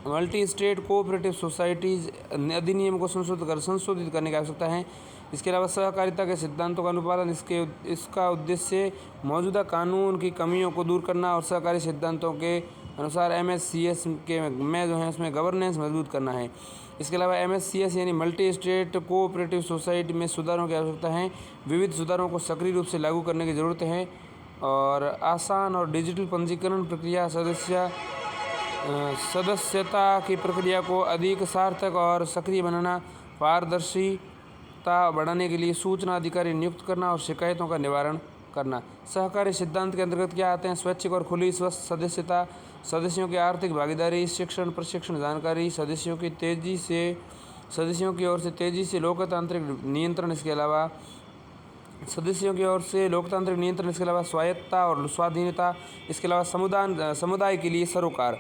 S2: मल्टी स्टेट कोऑपरेटिव सोसाइटीज़ अधिनियम को संशोधित करने की आवश्यकता है। इसके अलावा सहकारिता के सिद्धांतों का अनुपालन इसका उद्देश्य मौजूदा कानून की कमियों को दूर करना और सहकारी सिद्धांतों के अनुसार MSCS में जो है उसमें गवर्नेंस मजबूत करना है। इसके अलावा MSCS यानी मल्टी स्टेट कोऑपरेटिव सोसाइटी में सुधारों की आवश्यकता है। विविध सुधारों को सक्रिय रूप से लागू करने की ज़रूरत है और आसान और डिजिटल पंजीकरण प्रक्रिया, सदस्यता की प्रक्रिया को अधिक सार्थक और सक्रिय बनाना, पारदर्शिता बढ़ाने के लिए सूचना अधिकारी नियुक्त करना और शिकायतों का निवारण करना। सहकारी सिद्धांत के अंतर्गत क्या आते हैं? स्वैच्छिक और खुली स्वस्थ सदस्यता, सदस्यों की आर्थिक भागीदारी, शिक्षण प्रशिक्षण जानकारी, सदस्यों की ओर से तेजी से लोकतांत्रिक नियंत्रण, इसके अलावा इसके अलावा स्वायत्तता और स्वाधीनता, इसके अलावा समुदाय के लिए सरोकार।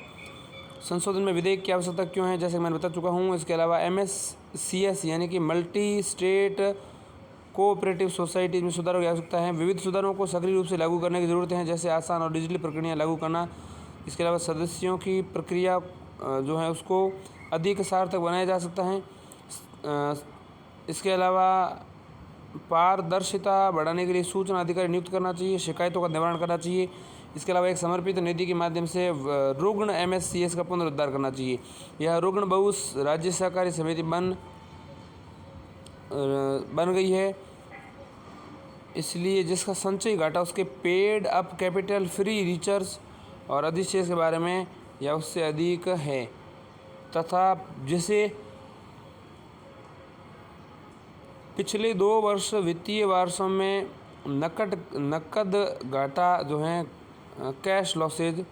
S2: संशोधन में विधेयक की आवश्यकता क्यों है जैसे मैंने बता चुका हूँ। इसके अलावा MSCS यानी कि मल्टी स्टेट कोऑपरेटिव सोसाइटीज़ में सुधारों की आवश्यकता है। विविध सुधारों को सक्रिय रूप से लागू करने की ज़रूरत है, जैसे आसान और डिजिटल प्रक्रिया लागू करना। इसके अलावा सदस्यों की प्रक्रिया जो है उसको अधिक सार्थक बनाया जा सकता है। इसके अलावा पारदर्शिता बढ़ाने के लिए सूचना अधिकारी नियुक्त करना चाहिए, शिकायतों का निवारण करना चाहिए। इसके अलावा एक समर्पित निधि के माध्यम से रुग्ण MSCS का पुनरुद्धार करना चाहिए। यह रुग्ण बहु राज्य सहकारी समिति बन गई है, इसलिए जिसका संचयी घाटा उसके paid up capital free research और अधिशेष के बारे में या उससे अधिक है तथा जिसे पिछले 2 वर्ष वित्तीय वर्षों में नकद घाटा जो है कैश लॉसेज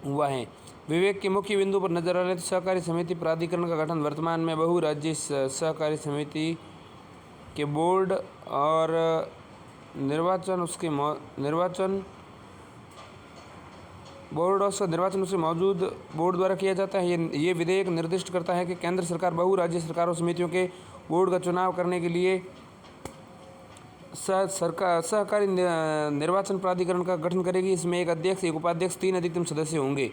S2: हुआ है। विवेक के मुख्य बिंदु पर नजर डालें तो सहकारी समिति प्राधिकरण का गठन वर्तमान में बहु राज्य सहकारी समिति के बोर्ड और निर्वाचन उसके मौजूद बोर्ड द्वारा किया जाता है। ये विधेयक निर्दिष्ट करता है कि केंद्र सरकार बहु राज्य सरकारों समितियों के बोर्ड का चुनाव करने के लिए सहकारी निर्वाचन प्राधिकरण का गठन करेगी। इसमें एक अध्यक्ष, एक उपाध्यक्ष, 3 अधिकतम सदस्य होंगे।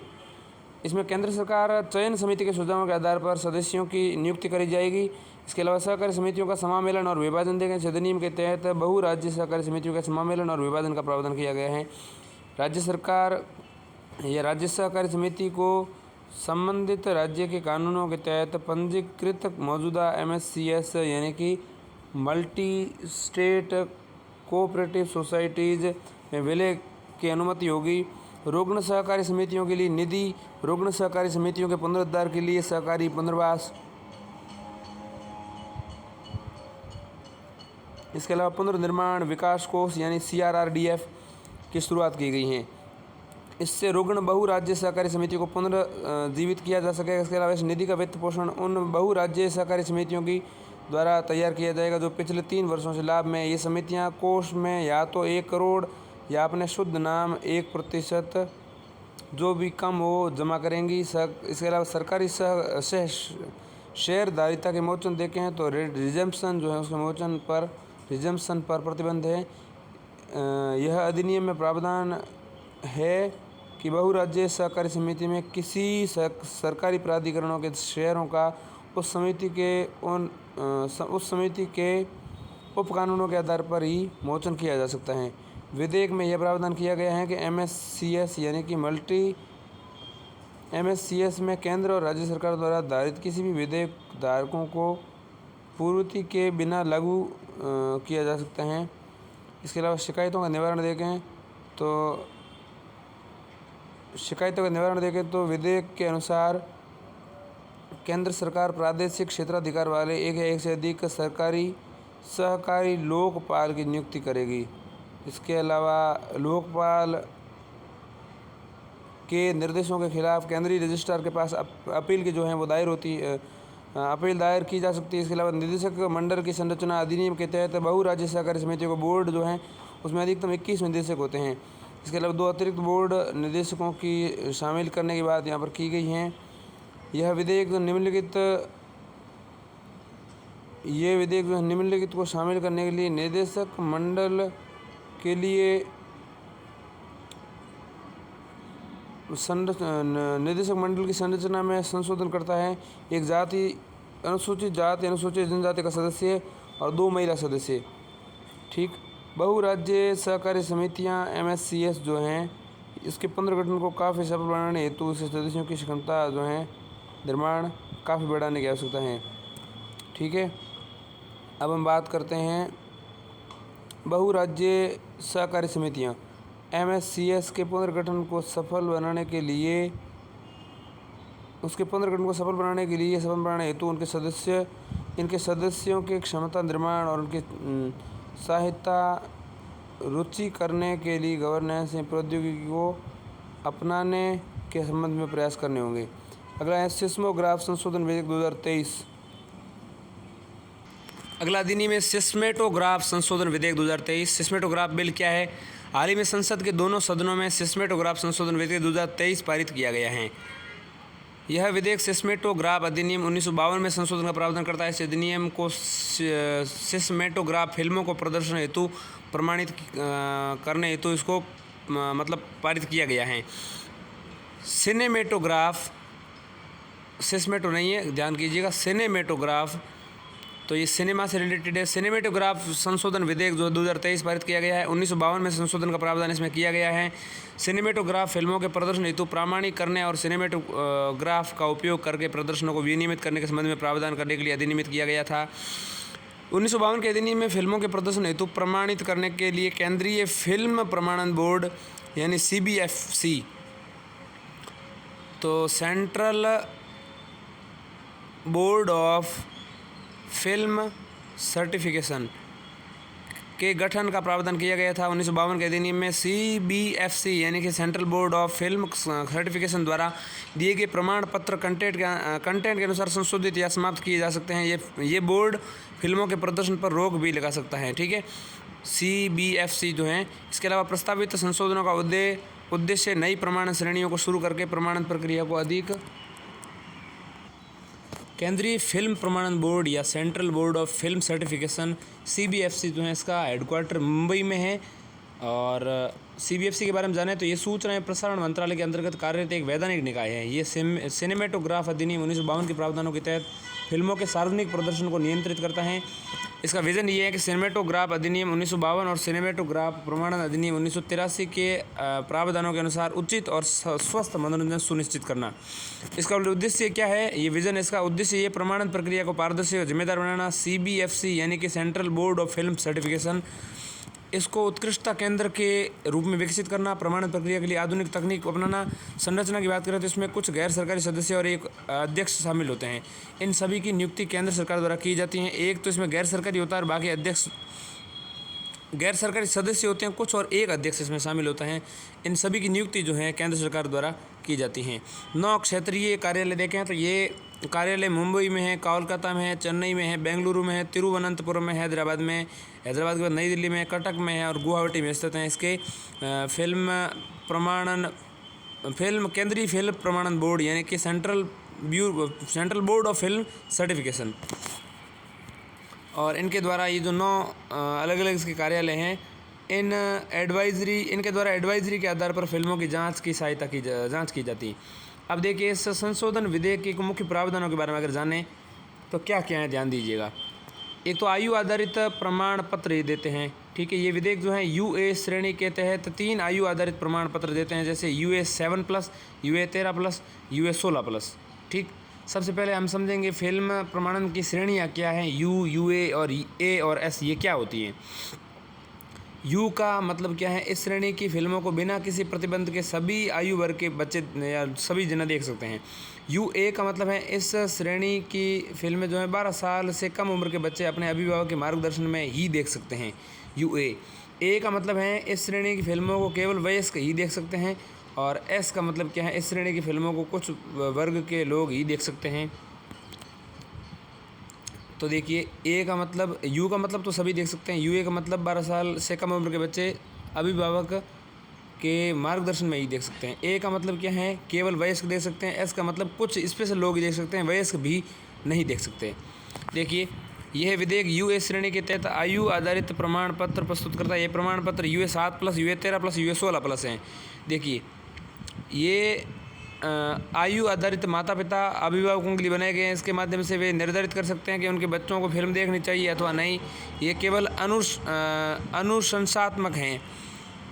S2: इसमें केंद्र सरकार चयन समिति के सुझावों के आधार पर सदस्यों की नियुक्ति करी जाएगी। इसके अलावा सहकारी समितियों का समामेलन और विभाजन देखें। इस अधिनियम के तहत बहु राज्य सहकारी समितियों का समामेलन और विभाजन का प्रावधान किया गया है। राज्य सरकार या राज्य सहकारी समिति को संबंधित राज्य के कानूनों के तहत पंजीकृत मौजूदा MSCS यानी कि मल्टी स्टेट कोऑपरेटिव सोसाइटीज़ में विलय की अनुमति होगी। रुग्ण सहकारी समितियों के लिए निधि, रुग्ण सहकारी समितियों के पुनरुद्धार के लिए सहकारी पुनर्वास, इसके अलावा पुनर्निर्माण विकास कोष यानी CRRDF की शुरुआत की गई है। इससे रुग्ण बहु राज्य सहकारी समितियों को पुनर्जीवित किया जा सकेगा। इसके अलावा इस निधि का वित्त पोषण उन बहु राज्य सहकारी समितियों की द्वारा तैयार किया जाएगा जो पिछले 3 वर्षों से लाभ में। ये समितियां कोष में या तो 1 करोड़ या अपने शुद्ध नाम 1% जो भी कम वो जमा करेंगी। इसके अलावा सरकारी शेयरधारिता के मोचन देखें हैं तो रिजम्पशन जो है उसके मोचन पर रिजम्पशन पर प्रतिबंध है। यह अधिनियम में प्रावधान है कि बहुराज्यीय सहकारी समिति में किसी सरकारी प्राधिकरणों के शेयरों का उस समिति के उपकानूनों के आधार पर ही मोचन किया जा सकता है। विधेयक में यह प्रावधान किया गया है कि MSCS यानी कि MSCS में केंद्र और राज्य सरकार द्वारा धारित किसी भी विधेयक धारकों को पूर्वती के बिना लागू किया जा सकता है। इसके अलावा शिकायतों का निवारण देखें तो विधेयक के अनुसार केंद्र सरकार प्रादेशिक क्षेत्राधिकार वाले एक या एक से अधिक सहकारी लोकपाल की नियुक्ति करेगी। इसके अलावा लोकपाल के निर्देशों के खिलाफ केंद्रीय रजिस्ट्रार के पास अपील की जो है वो अपील दायर की जा सकती है। इसके अलावा निदेशक मंडल की संरचना अधिनियम के तहत बहुराज्य सहकारी समितियों का बोर्ड जो है उसमें अधिकतम 21 निदेशक होते हैं। इसके अलावा 2 अतिरिक्त बोर्ड निदेशकों की शामिल करने की बात यहाँ पर की गई है। यह विधेयक जो निम्नलिखित को शामिल करने के लिए निदेशक मंडल के लिए निदेशक मंडल की संरचना में संशोधन करता है। एक अनुसूचित जाति अनुसूचित जनजाति का सदस्य और 2 महिला सदस्य। ठीक, बहुराज्य सहकारी समितियां MSCS जो हैं इसके पुनर्गठन को काफ़ी सफल बनाने हेतु इसके सदस्यों की क्षमता जो है निर्माण काफ़ी बढ़ाने की आवश्यकता है। ठीक है, अब हम बात करते हैं बहुराज्य सहकारी समितियां MSCS के पुनर्गठन को सफल बनाने के लिए हेतु इनके सदस्यों के क्षमता निर्माण और उनकी सहायता रुचि करने के लिए गवर्नेंस प्रौद्योगिकी को अपनाने के संबंध में प्रयास करने होंगे। अगला है सिस्मोग्राफ संशोधन विधेयक 2023।
S1: अगला अधिनियम है सिस्मेटोग्राफ संशोधन विधेयक 2023। सिस्मेटोग्राफ बिल क्या है? हाल ही में संसद के दोनों सदनों में सिस्मेटोग्राफ संशोधन विधेयक 2023 पारित किया गया है। यह विधेयक सिस्मेटोग्राफ अधिनियम 1952 में संशोधन का प्रावधान करता है। इस अधिनियम को सिस्मेटोग्राफ फिल्मों को प्रदर्शन हेतु प्रमाणित करने हेतु इसको पारित किया गया है। सिनेमेटोग्राफ, सिस्मेटो नहीं है, ध्यान कीजिएगा, सिनेमेटोग्राफ, तो ये सिनेमा से रिलेटेड है। सिनेमेटोग्राफ संशोधन विधेयक जो 2023 पारित किया गया है, 1952 में संशोधन का प्रावधान इसमें किया गया है। सिनेमेटोग्राफ फिल्मों के प्रदर्शन हेतु प्रमाणित करने और सिनेमेटोग्राफ का उपयोग करके प्रदर्शनों को विनियमित करने के संबंध में प्रावधान करने के लिए अधिनियमित किया गया था। 1952 के अधिनियम में फिल्मों के प्रदर्शन हेतु प्रमाणित करने के लिए केंद्रीय फिल्म प्रमाणन बोर्ड यानी CBFC, तो central board of film certification के गठन का प्रावधान किया गया था। 1952 के अधिनियम में CBFC यानी कि central board of film certification द्वारा दिए गए प्रमाण पत्र कंटेंट के अनुसार संशोधित या समाप्त किए जा सकते हैं। ये बोर्ड फिल्मों के प्रदर्शन पर रोक भी लगा सकता है। ठीक है, CBFC जो है। इसके अलावा प्रस्तावित संशोधनों का उद्देश्य नई प्रमाणन श्रेणियों को शुरू करके प्रमाणन प्रक्रिया को अधिक केंद्रीय फिल्म प्रमाणन बोर्ड या central board of film certification CBFC जो है इसका हेडक्वार्टर मुंबई में है। और CBFC के बारे में जाने तो ये सूचना एवं प्रसारण मंत्रालय के अंतर्गत कार्यरत एक वैधानिक निकाय है। ये सिनेमेटोग्राफ अधिनियम 1952 के प्रावधानों के तहत फिल्मों के सार्वजनिक प्रदर्शन को नियंत्रित करता है। इसका विजन ये है कि सिनेमेटोग्राफ अधिनियम 1952 और सिनेमेटोग्राफ प्रमाणन अधिनियम 1983 के प्रावधानों के अनुसार उचित और स्वस्थ मनोरंजन सुनिश्चित करना। इसका उद्देश्य क्या है? ये विजन, इसका उद्देश्य ये प्रमाणन प्रक्रिया को पारदर्शी और जिम्मेदार बनाना। CBFC यानी कि central board of film certification, इसको उत्कृष्टता केंद्र के रूप में विकसित करना, प्रमाणन प्रक्रिया के लिए आधुनिक तकनीक को अपनाना। संरचना की बात करें तो इसमें कुछ गैर सरकारी सदस्य और एक अध्यक्ष शामिल होते हैं। इन सभी की नियुक्ति केंद्र सरकार द्वारा की जाती है। एक तो इसमें गैर सरकारी होता है और बाकी अध्यक्ष गैर सरकारी सदस्य होते हैं कुछ, और एक अध्यक्ष इसमें शामिल होता है। इन सभी की नियुक्ति जो है केंद्र सरकार द्वारा की जाती हैं। 9 क्षेत्रीय कार्यालय देखें तो ये कार्यालय मुंबई में है, कोलकाता में है, चेन्नई में है, बेंगलुरु में है, तिरुवनंतपुरम में, हैदराबाद के बाद नई दिल्ली में, कटक में है और गुवाहाटी में स्थित हैं। इसके फिल्म प्रमाणन
S2: फिल्म केंद्रीय फिल्म प्रमाणन बोर्ड यानी कि central board of film certification, और इनके द्वारा ये जो 9 अलग अलग इसके कार्यालय हैं, इनके द्वारा एडवाइजरी के आधार पर फिल्मों की जांच की जाती है। अब देखिए इस संशोधन विधेयक के मुख्य प्रावधानों के बारे में अगर जानें तो क्या क्या है, ध्यान दीजिएगा। एक तो आयु आधारित प्रमाण पत्र ये देते हैं, ठीक है। ये विधेयक जो है UA श्रेणी के तहत 3 आयु आधारित प्रमाण पत्र देते हैं, जैसे UA 7+, UA 13+, UA 16+, ठीक। सबसे पहले हम समझेंगे फिल्म प्रमाणन की श्रेणियाँ क्या हैं, UA और A और S ये क्या होती हैं। U का मतलब क्या है, इस श्रेणी की फिल्मों को बिना किसी प्रतिबंध के सभी आयु वर्ग के बच्चे या सभी जना देख सकते हैं। UA का मतलब है इस श्रेणी की फिल्में जो है 12 साल से कम उम्र के बच्चे अपने अभिभावक के मार्गदर्शन में ही देख सकते हैं, UA। A का मतलब है इस श्रेणी की फिल्मों को केवल वयस्क ही देख सकते हैं, और S का मतलब क्या है, इस श्रेणी की फिल्मों को कुछ वर्ग के लोग ही देख सकते हैं। तो देखिए A का मतलब, U का मतलब तो सभी देख सकते हैं, UA का मतलब 12 साल से कम उम्र के बच्चे अभिभावक के मार्गदर्शन में ही देख सकते हैं। A का मतलब क्या है, केवल वयस्क देख सकते हैं। S का मतलब कुछ स्पेशल लोग ही देख सकते हैं, वयस्क भी नहीं देख सकते। देखिए यह विधेयक UA श्रेणी के तहत आयु आधारित प्रमाण पत्र प्रस्तुत करता है। ये प्रमाण पत्र UA 7+, UA 13+, UA 16+ हैं। देखिए ये आयु आधारित माता पिता अभिभावकों के लिए बनाए गए हैं। इसके माध्यम से वे निर्धारित कर सकते हैं कि उनके बच्चों को फिल्म देखनी चाहिए अथवा नहीं। ये केवल अनुशंसात्मक हैं।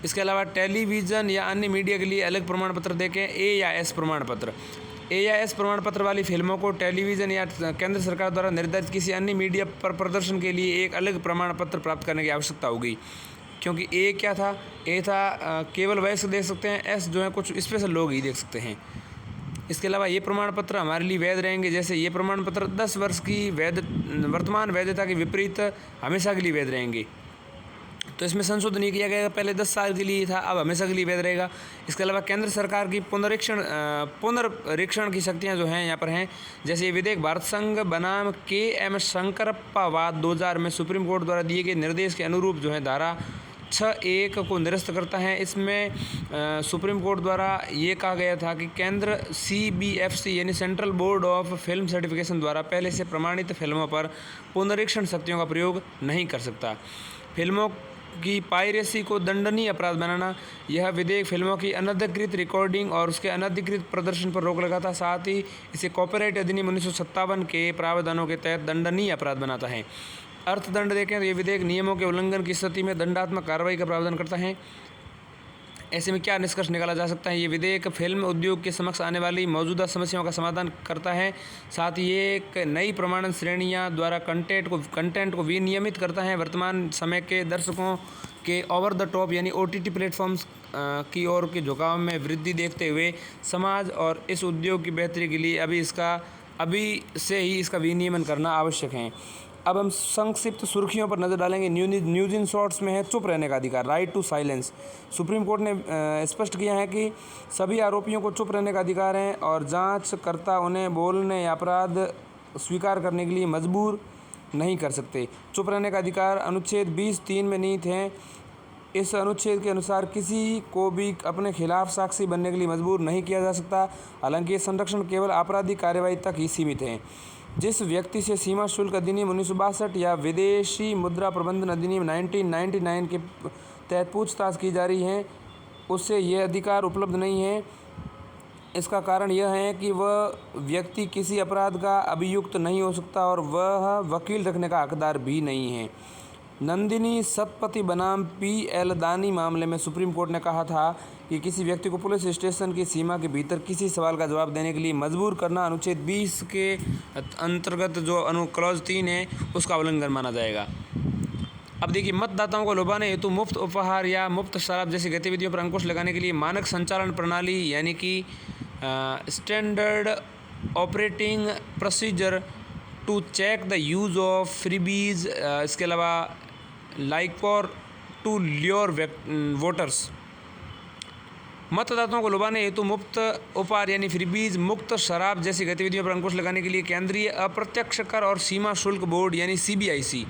S2: इसके अलावा टेलीविज़न या अन्य मीडिया के लिए अलग प्रमाण पत्र देखें, A या S प्रमाण पत्र। A या S प्रमाण पत्र वाली फिल्मों को टेलीविज़न या केंद्र सरकार द्वारा निर्धारित किसी अन्य मीडिया पर प्रदर्शन के लिए एक अलग प्रमाण पत्र प्राप्त करने की आवश्यकता होगी, क्योंकि A क्या था, A था केवल वयस्क देख सकते हैं, S जो है कुछ स्पेशल लोग ही देख सकते हैं। इसके अलावा ये प्रमाण पत्र हमारे लिए वैध रहेंगे, जैसे ये प्रमाण पत्र 10 वर्ष की वर्तमान वैधता के विपरीत हमेशा के लिए वैध रहेंगे। तो इसमें संशोधन ये किया गया, पहले 10 साल के लिए था, अब हमेशा के लिए वैध रहेगा। इसके अलावा केंद्र सरकार की पुनरीक्षण की शक्तियाँ जो हैं यहाँ पर हैं, जैसे ये विधेयक भारत संघ बनाम KM शंकरप्पा वाद 2000 में सुप्रीम कोर्ट द्वारा दिए गए निर्देश के अनुरूप जो है धारा 6(1) को निरस्त करता है। इसमें सुप्रीम कोर्ट द्वारा ये कहा गया था कि केंद्र CBFC यानी central board of film certification द्वारा पहले से प्रमाणित फिल्मों पर पुनरीक्षण शक्तियों का प्रयोग नहीं कर सकता। फिल्मों की पायरेसी को दंडनीय अपराध बनाना, यह विधेयक फिल्मों की अनधिकृत रिकॉर्डिंग और उसके अनधिकृत प्रदर्शन पर रोक लगाता, साथ ही इसे कॉपीराइट अधिनियम 1957 के प्रावधानों के तहत दंडनीय अपराध बनाता है। अर्थदंड देखें तो ये विधेयक नियमों के उल्लंघन की स्थिति में दंडात्मक कार्रवाई का प्रावधान करता है। ऐसे में क्या निष्कर्ष निकाला जा सकता है, ये विधेयक फिल्म उद्योग के समक्ष आने वाली मौजूदा समस्याओं का समाधान करता है। साथ ही ये एक नई प्रमाणन श्रेणियां द्वारा कंटेंट को विनियमित करता है। वर्तमान समय के दर्शकों के ओवर द टॉप यानी OTT प्लेटफॉर्म्स की ओर के झुकाव में वृद्धि देखते हुए समाज और इस उद्योग की बेहतरी के लिए अभी से ही इसका विनियमन करना आवश्यक है। अब हम संक्षिप्त सुर्खियों पर नज़र डालेंगे। न्यूज़ इन शॉर्ट्स में है चुप रहने का अधिकार, right to silence. Supreme court ने स्पष्ट किया है कि सभी आरोपियों को चुप रहने का अधिकार है और जांचकर्ता उन्हें बोलने या अपराध स्वीकार करने के लिए मजबूर नहीं कर सकते। चुप रहने का अधिकार अनुच्छेद 20(3) में निहित है। इस अनुच्छेद के अनुसार किसी को भी अपने खिलाफ साक्षी बनने के लिए मजबूर नहीं किया जा सकता। हालांकि ये संरक्षण केवल आपराधिक कार्रवाई तक ही सीमित है। जिस व्यक्ति से सीमा शुल्क अधिनियम 1962 या विदेशी मुद्रा प्रबंधन अधिनियम 1999 के तहत पूछताछ की जा रही है, उससे यह अधिकार उपलब्ध नहीं है। इसका कारण यह है कि वह व्यक्ति किसी अपराध का अभियुक्त नहीं हो सकता और वह वकील रखने का हकदार भी नहीं है। नंदिनी सतपथी बनाम PL दानी मामले में सुप्रीम कोर्ट ने कहा था कि किसी व्यक्ति को पुलिस स्टेशन की सीमा के भीतर किसी सवाल का जवाब देने के लिए मजबूर करना अनुच्छेद 20 के अंतर्गत जो क्लॉज 3 है उसका उल्लंघन माना जाएगा। अब देखिए, मतदाताओं को लुभाने हेतु मुफ्त उपहार या मुफ्त शराब जैसी गतिविधियों पर अंकुश लगाने के लिए मानक संचालन प्रणाली यानी कि standard operating procedure to check the use of freebies, इसके अलावा like for to lure voters. मतदाताओं को लुभाने हेतु मुफ्त उपहार यानी फ्रीबीज, मुक्त शराब जैसी गतिविधियों पर अंकुश लगाने के लिए केंद्रीय अप्रत्यक्ष कर और सीमा शुल्क बोर्ड यानी CBIC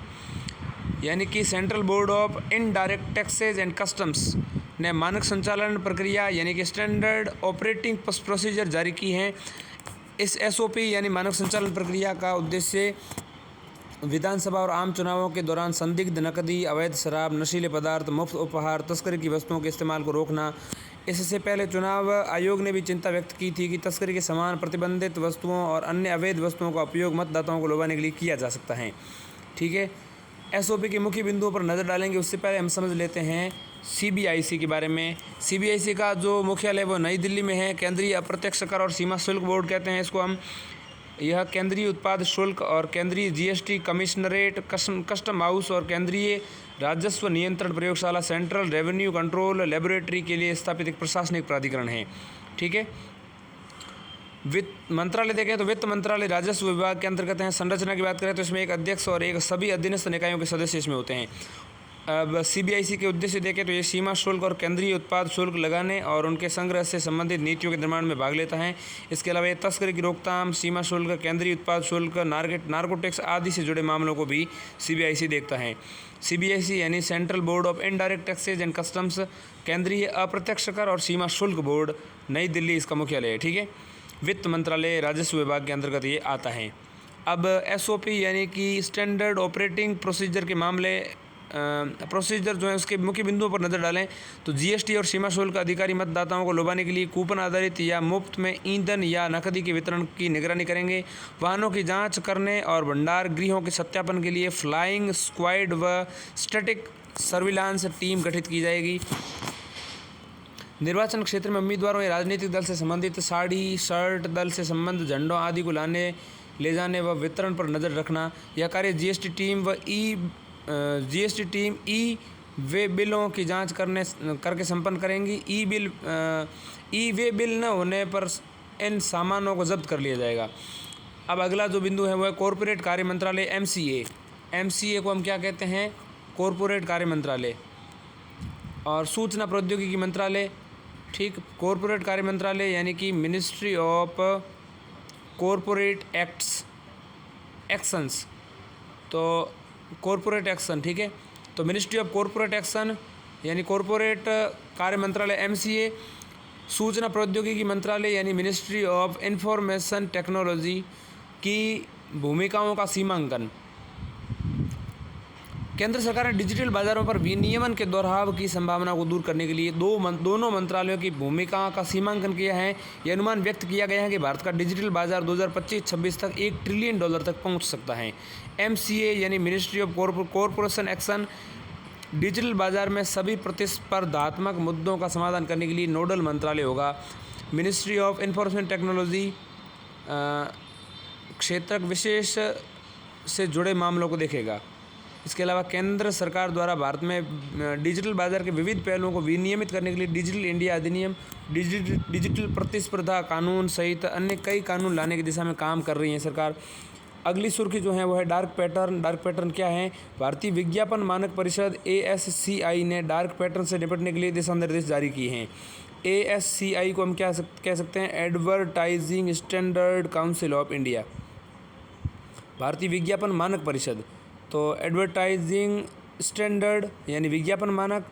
S2: यानी कि central board of indirect taxes and customs ने मानक संचालन प्रक्रिया यानी कि स्टैंडर्ड ऑपरेटिंग प्रोसीजर जारी की हैं। इस एसओपी यानी मानक संचालन प्रक्रिया का उद्देश्य विधानसभा और आम चुनावों के दौरान संदिग्ध नकदी, अवैध शराब, नशीले पदार्थ, मुफ्त उपहार, तस्करी की वस्तुओं के इस्तेमाल को रोकना। इससे पहले चुनाव आयोग ने भी चिंता व्यक्त की थी कि तस्करी के समान प्रतिबंधित वस्तुओं और अन्य अवैध वस्तुओं का उपयोग मतदाताओं को लुभाने के लिए किया जा सकता है। ठीक है, एसओपी के मुख्य बिंदुओं पर नज़र डालेंगे। उससे पहले हम समझ लेते हैं सीबीआईसी के बारे में। सीबीआईसी का जो मुख्यालय वो नई दिल्ली में है। केंद्रीय अप्रत्यक्ष कर और सीमा शुल्क बोर्ड कहते हैं इसको हम। यह केंद्रीय उत्पाद शुल्क और केंद्रीय जीएसटी कमिश्नरेट, कस्टम हाउस और केंद्रीय राजस्व नियंत्रण प्रयोगशाला, सेंट्रल रेवेन्यू कंट्रोल लेबोरेटरी के लिए स्थापित एक प्रशासनिक प्राधिकरण है। ठीक है, वित्त मंत्रालय देखें तो वित्त मंत्रालय राजस्व विभाग के अंतर्गत है। संरचना की बात करें तो इसमें एक अध्यक्ष और एक सभी अधीनस्थ निकायों के सदस्य इसमें होते हैं। अब सीबीआईसी के उद्देश्य देखें तो ये सीमा शुल्क और केंद्रीय उत्पाद शुल्क लगाने और उनके संग्रह से संबंधित नीतियों के निर्माण में भाग लेता है। इसके अलावा ये तस्करी की रोकथाम, सीमा शुल्क, केंद्रीय उत्पाद शुल्क, नार्कोटिक्स आदि से जुड़े मामलों को भी सीबीआईसी देखता है। सीबीआईसी यानी central board of indirect taxes and customs, केंद्रीय अप्रत्यक्ष कर और सीमा शुल्क बोर्ड, नई दिल्ली इसका मुख्यालय है। ठीक है, वित्त मंत्रालय राजस्व विभाग के अंतर्गत ये आता है। अब एसओपी यानी कि स्टैंडर्ड ऑपरेटिंग प्रोसीजर के मामले प्रोसीजर जो है उसके मुख्य बिंदुओं पर नज़र डालें तो जीएसटी और सीमा शुल्क अधिकारी मतदाताओं को लुभाने के लिए कूपन आधारित या मुफ्त में ईंधन या नकदी के वितरण की निगरानी करेंगे। वाहनों की जांच करने और भंडार गृहों के सत्यापन के लिए फ्लाइंग स्क्वाड व स्टैटिक सर्विलांस टीम गठित की जाएगी। निर्वाचन क्षेत्र में उम्मीदवारों या राजनीतिक दल से संबंधित साड़ी, शर्ट, दल से संबंध झंडों आदि को ले जाने व वितरण पर नज़र रखना। यह कार्य जीएसटी टीम ई वे बिलों की जांच करके संपन्न करेंगी। ई वे बिल न होने पर इन सामानों को जब्त कर लिया जाएगा। अब अगला जो बिंदु है वो है कॉरपोरेट कार्य मंत्रालय, एमसीए को हम क्या कहते हैं? कॉरपोरेट कार्य मंत्रालय। और सूचना प्रौद्योगिकी मंत्रालय, ठीक, कॉरपोरेट कार्य मंत्रालय यानी कि मिनिस्ट्री ऑफ कॉरपोरेट एक्शंस, तो कॉरपोरेट एक्शन, ठीक है। तो मिनिस्ट्री ऑफ कॉरपोरेट एक्शन यानी कॉरपोरेट कार्य मंत्रालय एमसीए, सूचना प्रौद्योगिकी मंत्रालय यानी मिनिस्ट्री ऑफ इंफॉर्मेशन टेक्नोलॉजी की भूमिकाओं का सीमांकन। केंद्र सरकार ने डिजिटल बाजारों पर विनियमन के दोहराव की संभावना को दूर करने के लिए दोनों मंत्रालयों की भूमिका का सीमांकन किया है। यह अनुमान व्यक्त किया गया है कि भारत का डिजिटल बाजार 2025-26 तक $1 ट्रिलियन तक पहुंच सकता है। एमसीए यानी ministry of corporation action digital बाजार में सभी प्रतिस्पर्धात्मक मुद्दों का समाधान करने के लिए नोडल मंत्रालय होगा। मिनिस्ट्री ऑफ इंफॉर्मेशन टेक्नोलॉजी क्षेत्रक विशेष से जुड़े मामलों को देखेगा। इसके अलावा केंद्र सरकार द्वारा भारत में डिजिटल बाजार के विविध पहलुओं को विनियमित करने के लिए डिजिटल इंडिया अधिनियम, डिजिटल प्रतिस्पर्धा कानून सहित अन्य कई कानून लाने की दिशा में काम कर रही है सरकार। अगली सुर्खी जो है वो है डार्क पैटर्न क्या है? भारतीय विज्ञापन मानक परिषद ASCI ने डार्क पैटर्न से निपटने के लिए दिशा निर्देश जारी किए हैं। ASCI को हम क्या कह सकते हैं? Advertising standard council of India, भारतीय विज्ञापन मानक परिषद। तो एडवर्टाइजिंग स्टैंडर्ड यानी विज्ञापन मानक,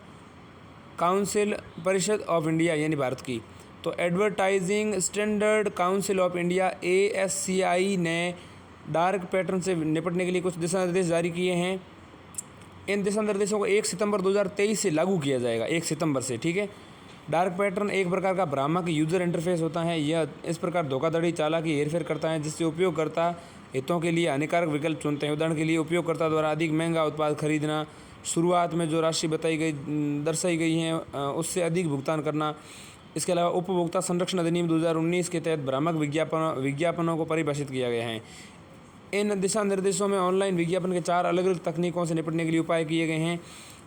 S2: काउंसिल परिषद ऑफ इंडिया यानी भारत की। तो advertising standard council of India ASCI ने डार्क पैटर्न से निपटने के लिए कुछ दिशा निर्देश जारी किए हैं। इन दिशा निर्देशों को 1 सितंबर 2023 से लागू किया जाएगा, 1 सितंबर से, ठीक है। डार्क पैटर्न एक प्रकार का भ्रामक यूज़र इंटरफेस होता है। यह इस प्रकार धोखाधड़ी, चालाकी, हेरफेर करता है जिससे उपयोगकर्ता हितों के लिए हानिकारक विकल्प चुनते हैं। उदाहरण के लिए उपयोगकर्ता द्वारा अधिक महंगा उत्पाद खरीदना, शुरुआत में जो राशि दर्शाई गई है उससे अधिक भुगतान करना। इसके अलावा उपभोक्ता संरक्षण अधिनियम 2019 के तहत भ्रामक विज्ञापनों को परिभाषित किया गया है। इन दिशा निर्देशों में ऑनलाइन विज्ञापन के 4 अलग अलग तकनीकों से निपटने के लिए उपाय किए गए हैं।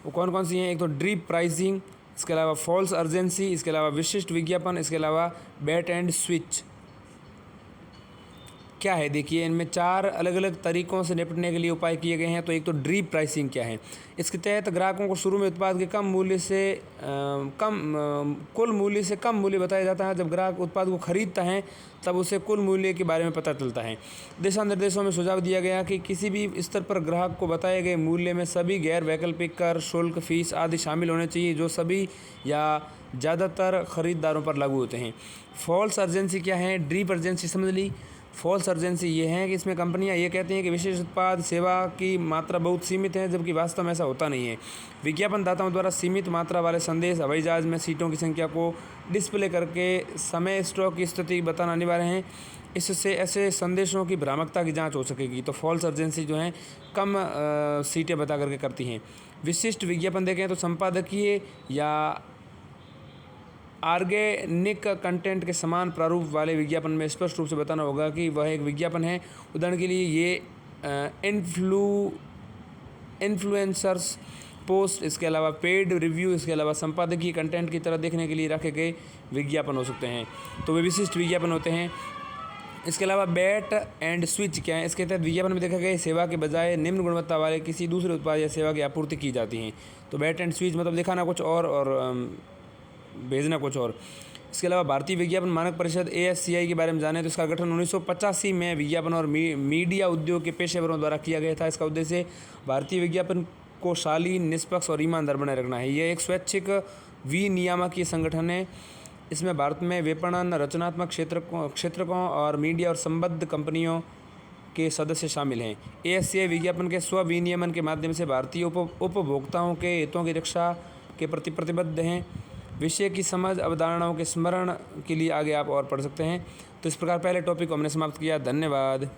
S2: वो कौन कौन सी हैं? एक तो ड्रीप प्राइसिंग, इसके अलावा फॉल्स अर्जेंसी, इसके अलावा विशिष्ट विज्ञापन, इसके अलावा बैट एंड स्विच। क्या है देखिए, इनमें 4 अलग-अलग तरीकों से निपटने के लिए उपाय किए गए हैं। तो एक तो ड्रीप प्राइसिंग क्या है? इसके तहत ग्राहकों को शुरू में उत्पाद के कुल मूल्य से कम मूल्य बताया जाता है। जब ग्राहक उत्पाद को खरीदता है तब उसे कुल मूल्य के बारे में पता चलता है। दिशा निर्देशों में सुझाव दिया गया कि किसी भी स्तर पर ग्राहक को बताए गए मूल्य में सभी गैर वैकल्पिक कर, शुल्क, फीस आदि शामिल होने चाहिए, जो सभी या ज़्यादातर खरीदारों पर लागू होते हैं। फॉल्स अर्जेंसी क्या है? ड्रीप अर्जेंसी समझ ली। फॉल्स अर्जेंसी ये है कि इसमें कंपनियां ये कहती हैं कि विशेष उत्पाद सेवा की मात्रा बहुत सीमित है, जबकि वास्तव में ऐसा होता नहीं है। विज्ञापनदाताओं द्वारा सीमित मात्रा वाले संदेश हवाई जहाज़ में सीटों की संख्या को डिस्प्ले करके समय स्टॉक की स्थिति बताना अनिवार्य है। इससे ऐसे संदेशों की भ्रामकता की जांच हो सकेगी। तो फॉल्स अर्जेंसी जो है कम सीटें बता करके करती हैं। विशिष्ट विज्ञापन देखें तो संपादकीय या ऑर्गेनिक कंटेंट के समान प्रारूप वाले विज्ञापन में स्पष्ट रूप से बताना होगा कि वह एक विज्ञापन है। उदाहरण के लिए ये इन्फ्लुएंसर्स पोस्ट, इसके अलावा पेड रिव्यू, इसके अलावा संपादकीय कंटेंट की तरह देखने के लिए रखे गए विज्ञापन हो सकते हैं। तो वे विशिष्ट विज्ञापन होते हैं। इसके अलावा बैट एंड स्विच क्या है? इसके तहत विज्ञापन में देखा गया सेवा के बजाय निम्न गुणवत्ता वाले किसी दूसरे उत्पाद या सेवा की आपूर्ति की जाती है। तो बैट एंड स्विच मतलब दिखाना कुछ और भेजना कुछ और। इसके अलावा भारतीय विज्ञापन मानक परिषद ASCI के बारे में जाने तो इसका गठन 1985 में विज्ञापन और मीडिया उद्योग के पेशेवरों द्वारा किया गया था। इसका उद्देश्य भारतीय विज्ञापन को शालीन, निष्पक्ष और ईमानदार बनाए रखना है। यह एक स्वैच्छिक विनियामकीय संगठन है। इसमें भारत में विपणन, रचनात्मक क्षेत्रकों और मीडिया और संबद्ध कंपनियों के सदस्य शामिल हैं। ASCI विज्ञापन के स्व विनियमन के माध्यम से भारतीय उपभोक्ताओं के हितों की रक्षा के प्रति प्रतिबद्ध हैं। विषय की समझ, अवधारणाओं के स्मरण के लिए आगे आप और पढ़ सकते हैं। तो इस प्रकार पहले टॉपिक को हमने समाप्त किया। धन्यवाद।